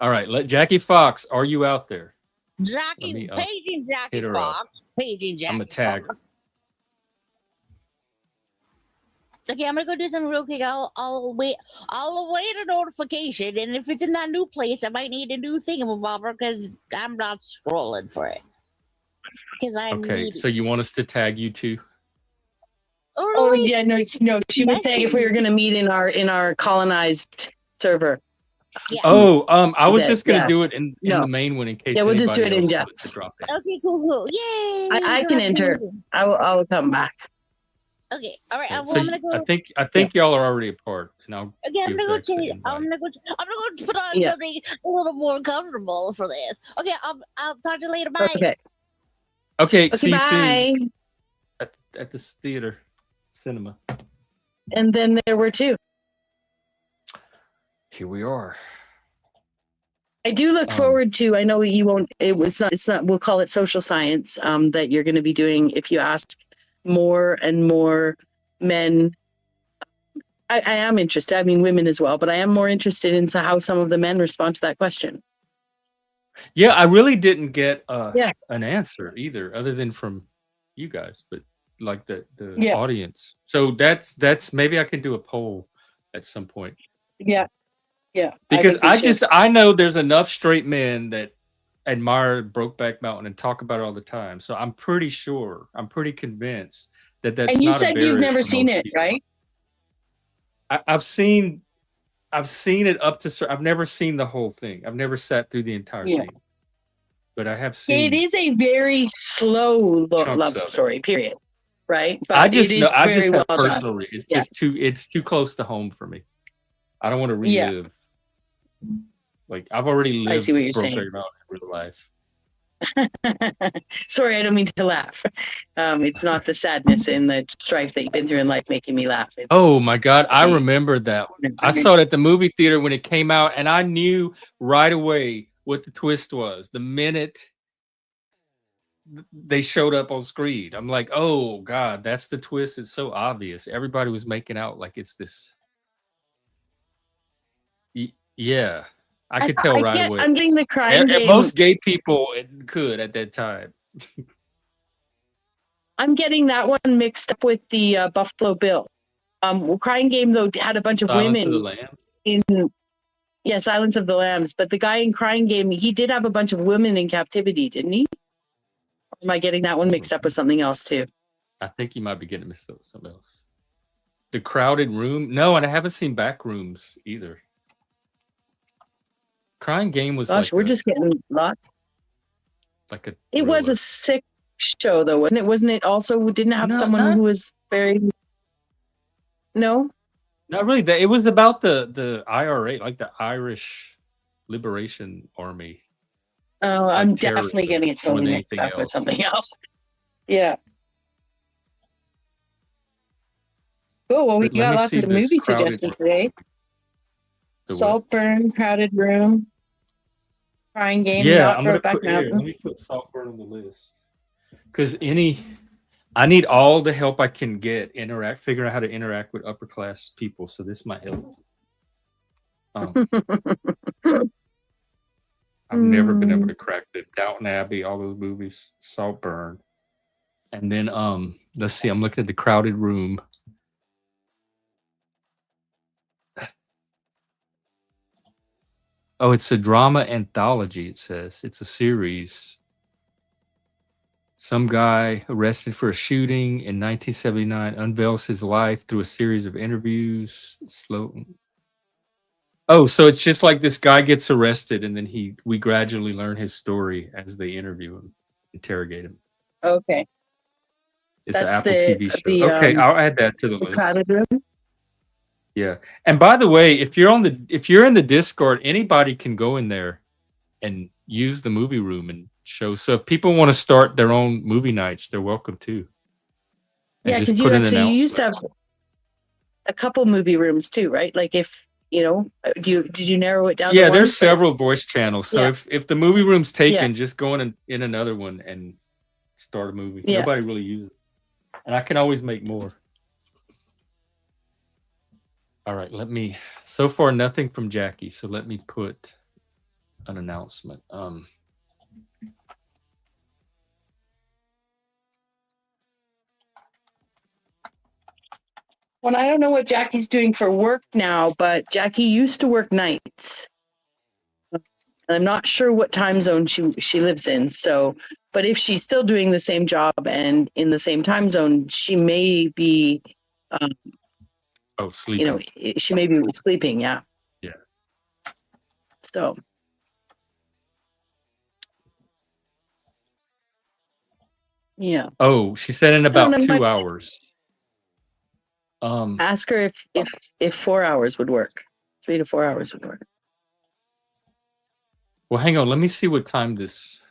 All right, let Jackie Fox. Are you out there? Jackie, paging Jackie hit her Fox. up. Paging Jackie I'm gonna tag her. Okay, I'm gonna go do something real quick. I'll wait a notification, and if it's in that new place, I might need a new thingamabobber because I'm not scrolling for it. Because I Okay, so you want us to tag you too? Oh yeah, no. She was saying if we were gonna meet in our colonized server. Yeah. Oh, I was just gonna Yeah. do it in the main one in case Yeah, we'll just do it anybody in else wanted to Jeff's. drop in. Okay, cool. Yay! I can enter. I will come back. Okay, all right. Okay, Well, so I'm gonna go. I think y'all are already apart, and I'll Okay, I'm give gonna go Bexx the change. invite. I'm gonna go put on something a little more comfortable for this. Okay, I'll talk to you later. Bye. Okay, see you bye. soon at this theater cinema. And then there were two. Here we are. I do look forward to, I know you won't, it's not, we'll call it social science, that you're going to be doing if you ask more and more men. I am interested, I mean, women as well, but I am more interested into how some of the men respond to that question. Yeah, I really didn't get Yeah. an answer either, other than from you guys, but like the Yeah. audience. So that's maybe I can do a poll at some point. Yeah. Yeah. Because think we should. I know there's enough straight men that admire Brokeback Mountain and talk about it all the time. So I'm pretty sure, I'm pretty convinced that that's And you not a said barrier you've never for seen most it, people. right? I've seen it up to. I've never seen the whole thing. I've never sat through the entire Yeah. thing, but I have seen. It is a very slow chunks love of it. story, period. Right? But I just it know. is I very just have well done. personal. It's Yeah. just too. It's too close to home for me. I don't want to Yeah. relive. Like I've already I lived see what you're saying. Brokeback Mountain in real life. Sorry, I don't mean to laugh. It's not the sadness and the strife that you've been through in life making me laugh. It's, Oh my God, I the- remember that one. I saw it at the movie theater when it came out, and I knew right away what the twist was. The minute they showed up on screen, I'm like, oh God, that's the twist. It's so obvious. Everybody was making out like it's this. Yeah, I could tell right away. I'm getting the crying And game. most gay people could at that time. I'm getting that one mixed up with the Buffalo Bill. Crying Game though had a bunch of Silence of the women Lambs. in. Yeah, Silence of the Lambs. But the guy in Crying Game, he did have a bunch of women in captivity, didn't he? Or am I getting that one mixed up with something else too? I think you might be getting mixed up with something else. The Crowded Room. No, and I haven't seen Backrooms either. Crying Game was Gosh, like we're just getting lots. like a. It was a thriller. sick show though, wasn't it? Wasn't it also didn't have No, someone not- who was very. No. Not really. It was about the IRA, like the Irish Liberation Army. Oh, I'm terrorism definitely getting it more than totally mixed anything up with else. something else. Yeah. Cool. Well, we Let me got lots see of this movie Crowded suggestions Room. today. The what? Saltburn, Crowded Room, Crying Game, Yeah, not I'm gonna Brokeback put here. Mountain. Let me put Saltburn on the list because I need all the help I can get figuring out how to interact with upper class people. So this might help. I've never been able to crack the Downton Abbey, all those movies, Saltburn, and then let's see. I'm looking at the Crowded Room. Oh, it's a drama anthology. It says it's a series. Some guy arrested for a shooting in 1979 unveils his life through a series of interviews. Oh, so it's just like this guy gets arrested, and then we gradually learn his story as they interview him, interrogate him. Okay. It's an That's Apple the- TV show. the, Okay, I'll add that to the The list. Crowded Room. Yeah, and by the way, if you're in the Discord, anybody can go in there and use the movie room and show. So if people want to start their own movie nights, they're welcome to. And Yeah, just because put you an actually you used to have announcement. a couple movie rooms too, right? Like if did you narrow it down? Yeah, to one? there's several voice channels. So Yeah. if the movie room's taken, Yeah. just go in another one and start a movie. Yeah. Nobody really uses it, and I can always make more. All right, so far nothing from Jackie, so let me put an announcement. Well, I don't know what Jackie's doing for work now, but Jackie used to work nights. And I'm not sure what time zone she lives in. So, but if she's still doing the same job and in the same time zone, she may be, sleeping. she may be sleeping. Yeah. Yeah. So. Yeah. Oh, she said in about I 2 might- hours. Ask her if 4 hours would work. 3 to 4 hours would work. Well, hang on. Let me see what time this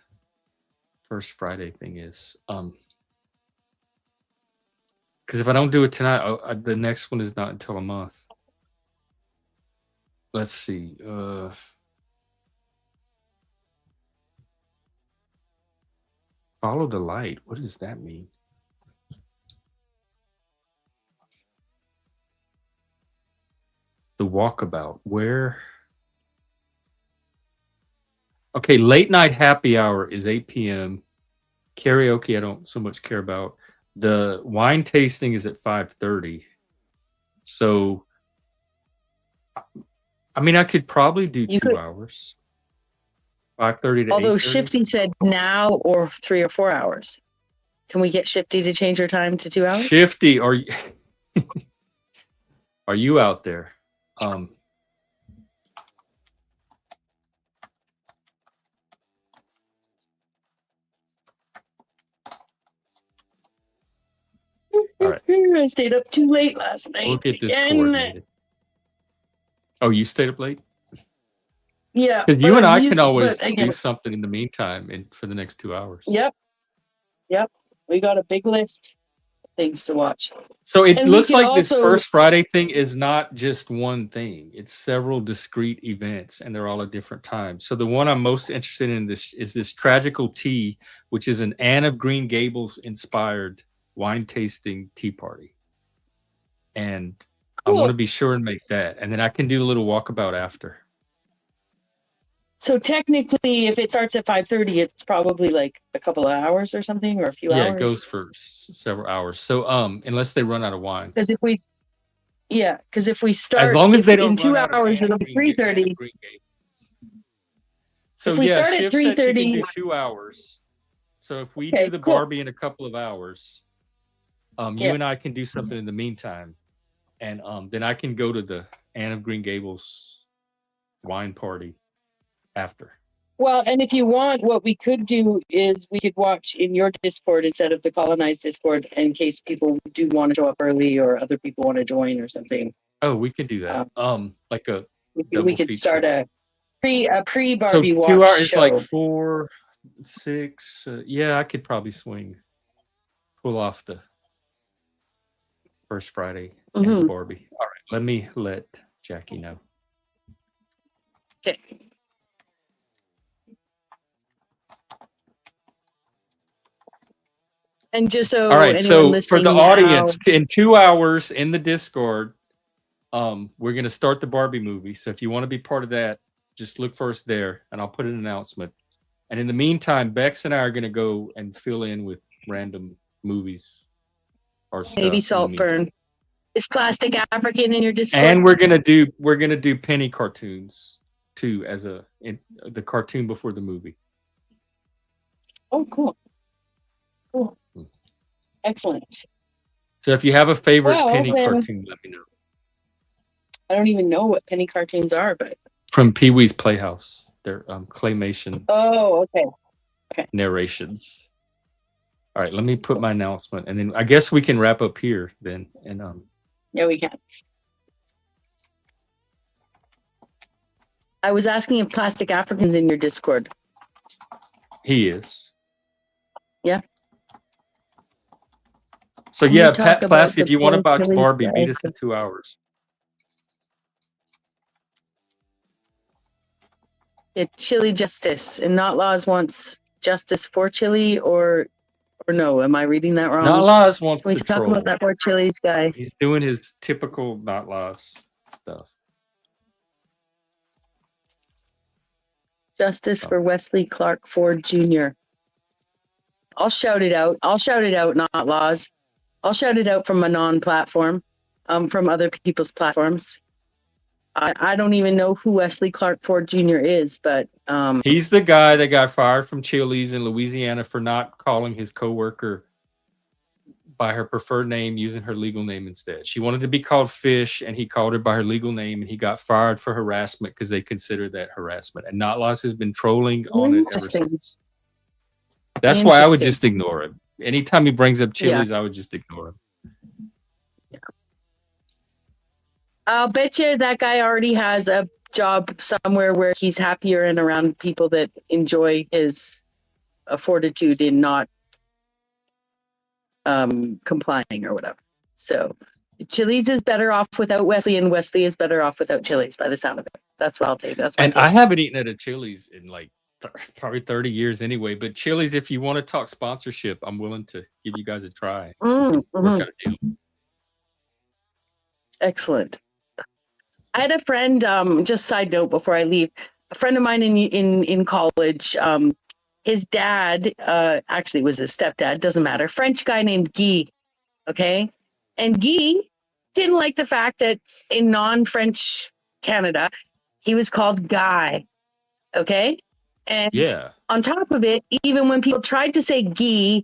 first Friday thing is. Because if I don't do it tonight, the next one is not until a month. Let's see. Follow the light. What does that mean? The walkabout. Where? Okay, late night happy hour is 8 p.m. Karaoke, I don't so much care about. The wine tasting is at 5:30. So, I mean, I could probably do You 2 could- hours. 5:30 to Although 8:30. Shifty said now or 3 or 4 hours. Can we get Shifty to change her time to 2 hours? Shifty, are you are you out there? All right. I stayed up too late last night. We'll get this again. coordinated. Oh, you stayed up late? Yeah. Because you but and I used- can always but again, do something in the meantime and for the next 2 hours. Yep. We got a big list of things to watch. So it And we looks can like this also- first Friday thing is not just one thing. It's several discrete events, and they're all at different times. So the one I'm most interested in is this Tragical Tea, which is an Anne of Green Gables inspired wine tasting tea party. And I Cool. want to be sure and make that. And then I can do a little walkabout after. So technically, if it starts at 5:30, it's probably like a couple of hours or something, or a few Yeah, hours. it goes for several hours. So unless they run out of wine. Because if we start, As long as they don't in 2 run out of hours, Anne it'll of be Green 3:30. Green Gables. So If we yeah, start at Shiv said she can 3:30 do 2 hours. So if we Okay, do the cool. Barbie in a couple of hours, you Yeah. and I can do something in the meantime, and then I can go to the Anne of Green Gables wine party after. Well, and if you want, what we could do is we could watch in your Discord instead of the colonized Discord, in case people do want to show up early or other people want to join or something. Oh, we could do that. Like a We double could feature. start a pre So Barbie 2 watch hours is show. like 4, 6. Yeah, I could probably pull off the first Friday and Mhm. Barbie. All right, let Jackie know. Okay. And just so All right, anyone so listening for the now- audience, in 2 hours in the Discord, we're going to start the Barbie movie. So if you want to be part of that, just look for us there, and I'll put an announcement. And in the meantime, Bexx and I are going to go and fill in with random movies or stuff. maybe in the Saltburn. meantime. Is Plastic African in your Discord? And we're gonna do penny cartoons too, as the cartoon before the movie. Oh, cool. Cool. Hmm. Excellent. So if you have a favorite Well, penny then- cartoon, let me know. I don't even know what penny cartoons are, but From Pee Wee's Playhouse, they're claymation oh, okay. narrations. All right, let me put my announcement, and then I guess we can wrap up here then. And Yeah, we can. I was asking if Plastic African's in your Discord. he is. Yeah. So Can we yeah, talk Pat about Classy, the if you want to poor watch Chili's Barbie, guys? beat us in 2 hours. Yeah, Chili Justice, and Not Laws wants justice for Chili, or no? Am I reading that wrong? Not Laws wants Can we to talk troll. about that poor Chili's guy? He's doing his typical Not Laws stuff. Justice for Wesley Clark Ford Jr. I'll shout it out. Not Laws. I'll shout it out from a non-platform, from other people's platforms. I don't even know who Wesley Clark Ford Jr. is, but He's the guy that got fired from Chili's in Louisiana for not calling his coworker by her preferred name, using her legal name instead. She wanted to be called Fish, and he called her by her legal name, and he got fired for harassment because they consider that harassment. And Not Lost has been trolling on it ever Interesting. since. That's why I would Interesting. just ignore him. Anytime he brings up Chili's, I would just ignore him. I'll bet you that guy already has a job somewhere where he's happier and around people that enjoy his fortitude in not complying or whatever. So Chili's is better off without Wesley, and Wesley is better off without Chili's by the sound of it. That's what I'll take. That's my And take. I haven't eaten at a Chili's in like probably 30 years anyway. But Chili's, if you want to talk sponsorship, I'm willing to give you guys a try. We can work out a deal. Excellent. I had a friend, just side note before I leave, a friend of mine in college, his dad, actually was his stepdad, doesn't matter, French guy named Guy, okay? And Guy didn't like the fact that in non-French Canada, he was called Guy, okay? And Yeah. on top of it, even when people tried to say Guy,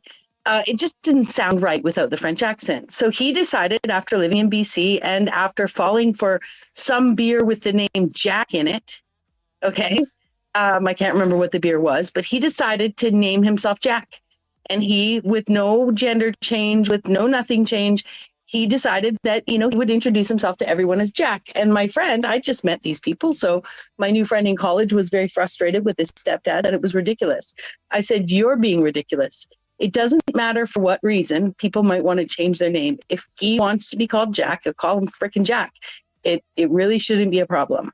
it just didn't sound right without the French accent. So he decided, after living in BC and after falling for some beer with the name Jack in it, okay, I can't remember what the beer was, but he decided to name himself Jack. And he, with no gender change, with no nothing change, he decided that, he would introduce himself to everyone as Jack. And my friend, I just met these people. So my new friend in college was very frustrated with his stepdad, and it was ridiculous. I said, you're being ridiculous. It doesn't matter for what reason. People might want to change their name. If he wants to be called Jack, he'll call him frickin' Jack. It really shouldn't be a problem.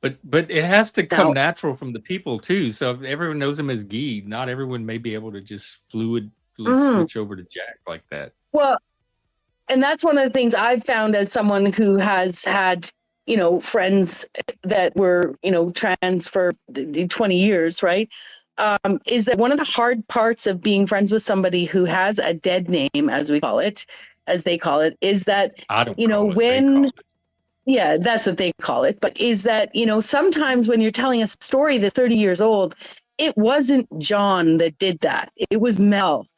But it has to come natural from the people too. So if everyone knows him as Guy, not everyone may be able to just fluidly switch over to Jack like that. Well, and that's one of the things I've found as someone who has had, friends that were, trans for 20 years, right? Is that one of the hard parts of being friends with somebody who has a dead name, as we call it, as they call it, is that, I don't call it, they call it. Yeah, that's what they call it. But is that, sometimes when you're telling a story that's 30 years old, it wasn't John that did that. It was Mel.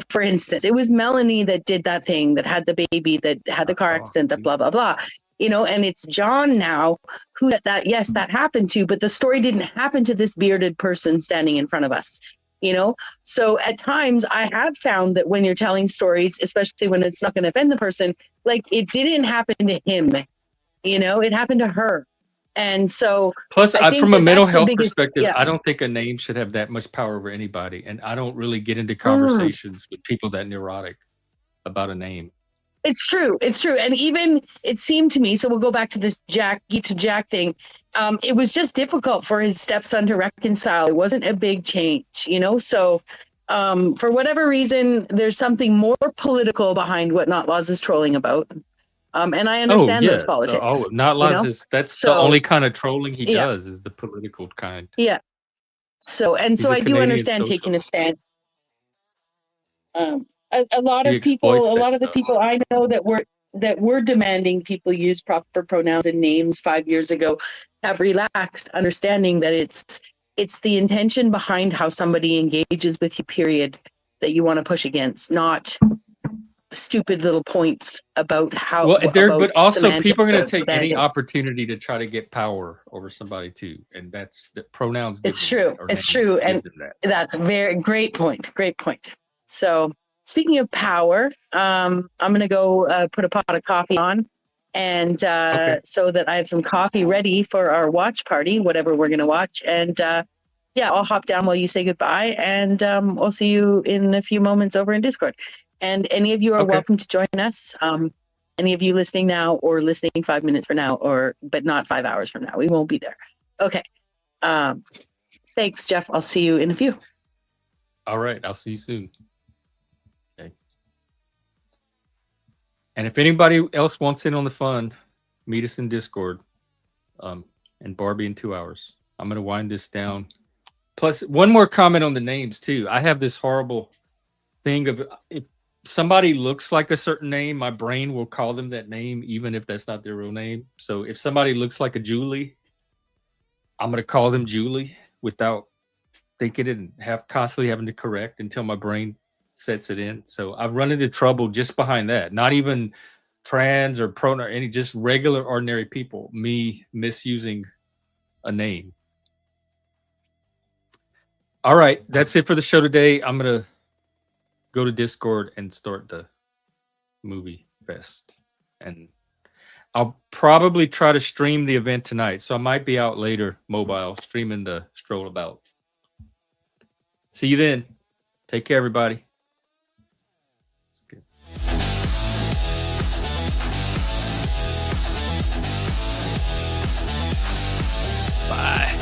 For instance, it was Melanie that did that thing, that had the baby, that had the car accident, that blah, blah, blah. And it's John now who that happened to, but the story didn't happen to this bearded person standing in front of us. So at times I have found that when you're telling stories, especially when it's not going to offend the person, like it didn't happen to him. It happened to her. And so plus from a mental health perspective, yeah. I don't think a name should have that much power over anybody. And I don't really get into conversations with people that neurotic about a name. It's true. And even it seemed to me, so we'll go back to this Jack to Jack thing. It was just difficult for his stepson to reconcile. It wasn't a big change, So for whatever reason, there's something more political behind what Not Laws is trolling about. And I understand those politics. Not Laws that's the only kind of trolling he does is the political kind. Yeah. So I do understand taking a stance. A lot of the people I know that were demanding people use proper pronouns and names 5 years ago have relaxed, understanding that it's the intention behind how somebody engages with you, period, that you want to push against, not stupid little points about how. But also people are going to take any opportunity to try to get power over somebody too, and that's the pronouns. It's true, and that's a very great point. So speaking of power, I'm going to go put a pot of coffee on, and so that I have some coffee ready for our watch party, whatever we're going to watch, and I'll hop down while you say goodbye, and we'll see you in a few moments over in Discord. And any of you are welcome to join us. Any of you listening now or listening 5 minutes from now, but not 5 hours from now. We won't be there. Okay. Thanks, Jeff. I'll see you in a few. All right. I'll see you soon. Okay. And if anybody else wants in on the fun, meet us in Discord. And Barbie in 2 hours. I'm going to wind this down. Plus, one more comment on the names, too. I have this horrible thing of if somebody looks like a certain name, my brain will call them that name, even if that's not their real name. So if somebody looks like a Julie, I'm going to call them Julie without thinking it and constantly having to correct until my brain sets it in. So I've run into trouble just behind that. Not even trans or pronoun, any just regular, ordinary people, me misusing a name. All right. That's it for the show today. I'm going to go to Discord and start the movie fest. And I'll probably try to stream the event tonight. So I might be out later, mobile, streaming the stroll about. See you then. Take care, everybody. That's good. Bye.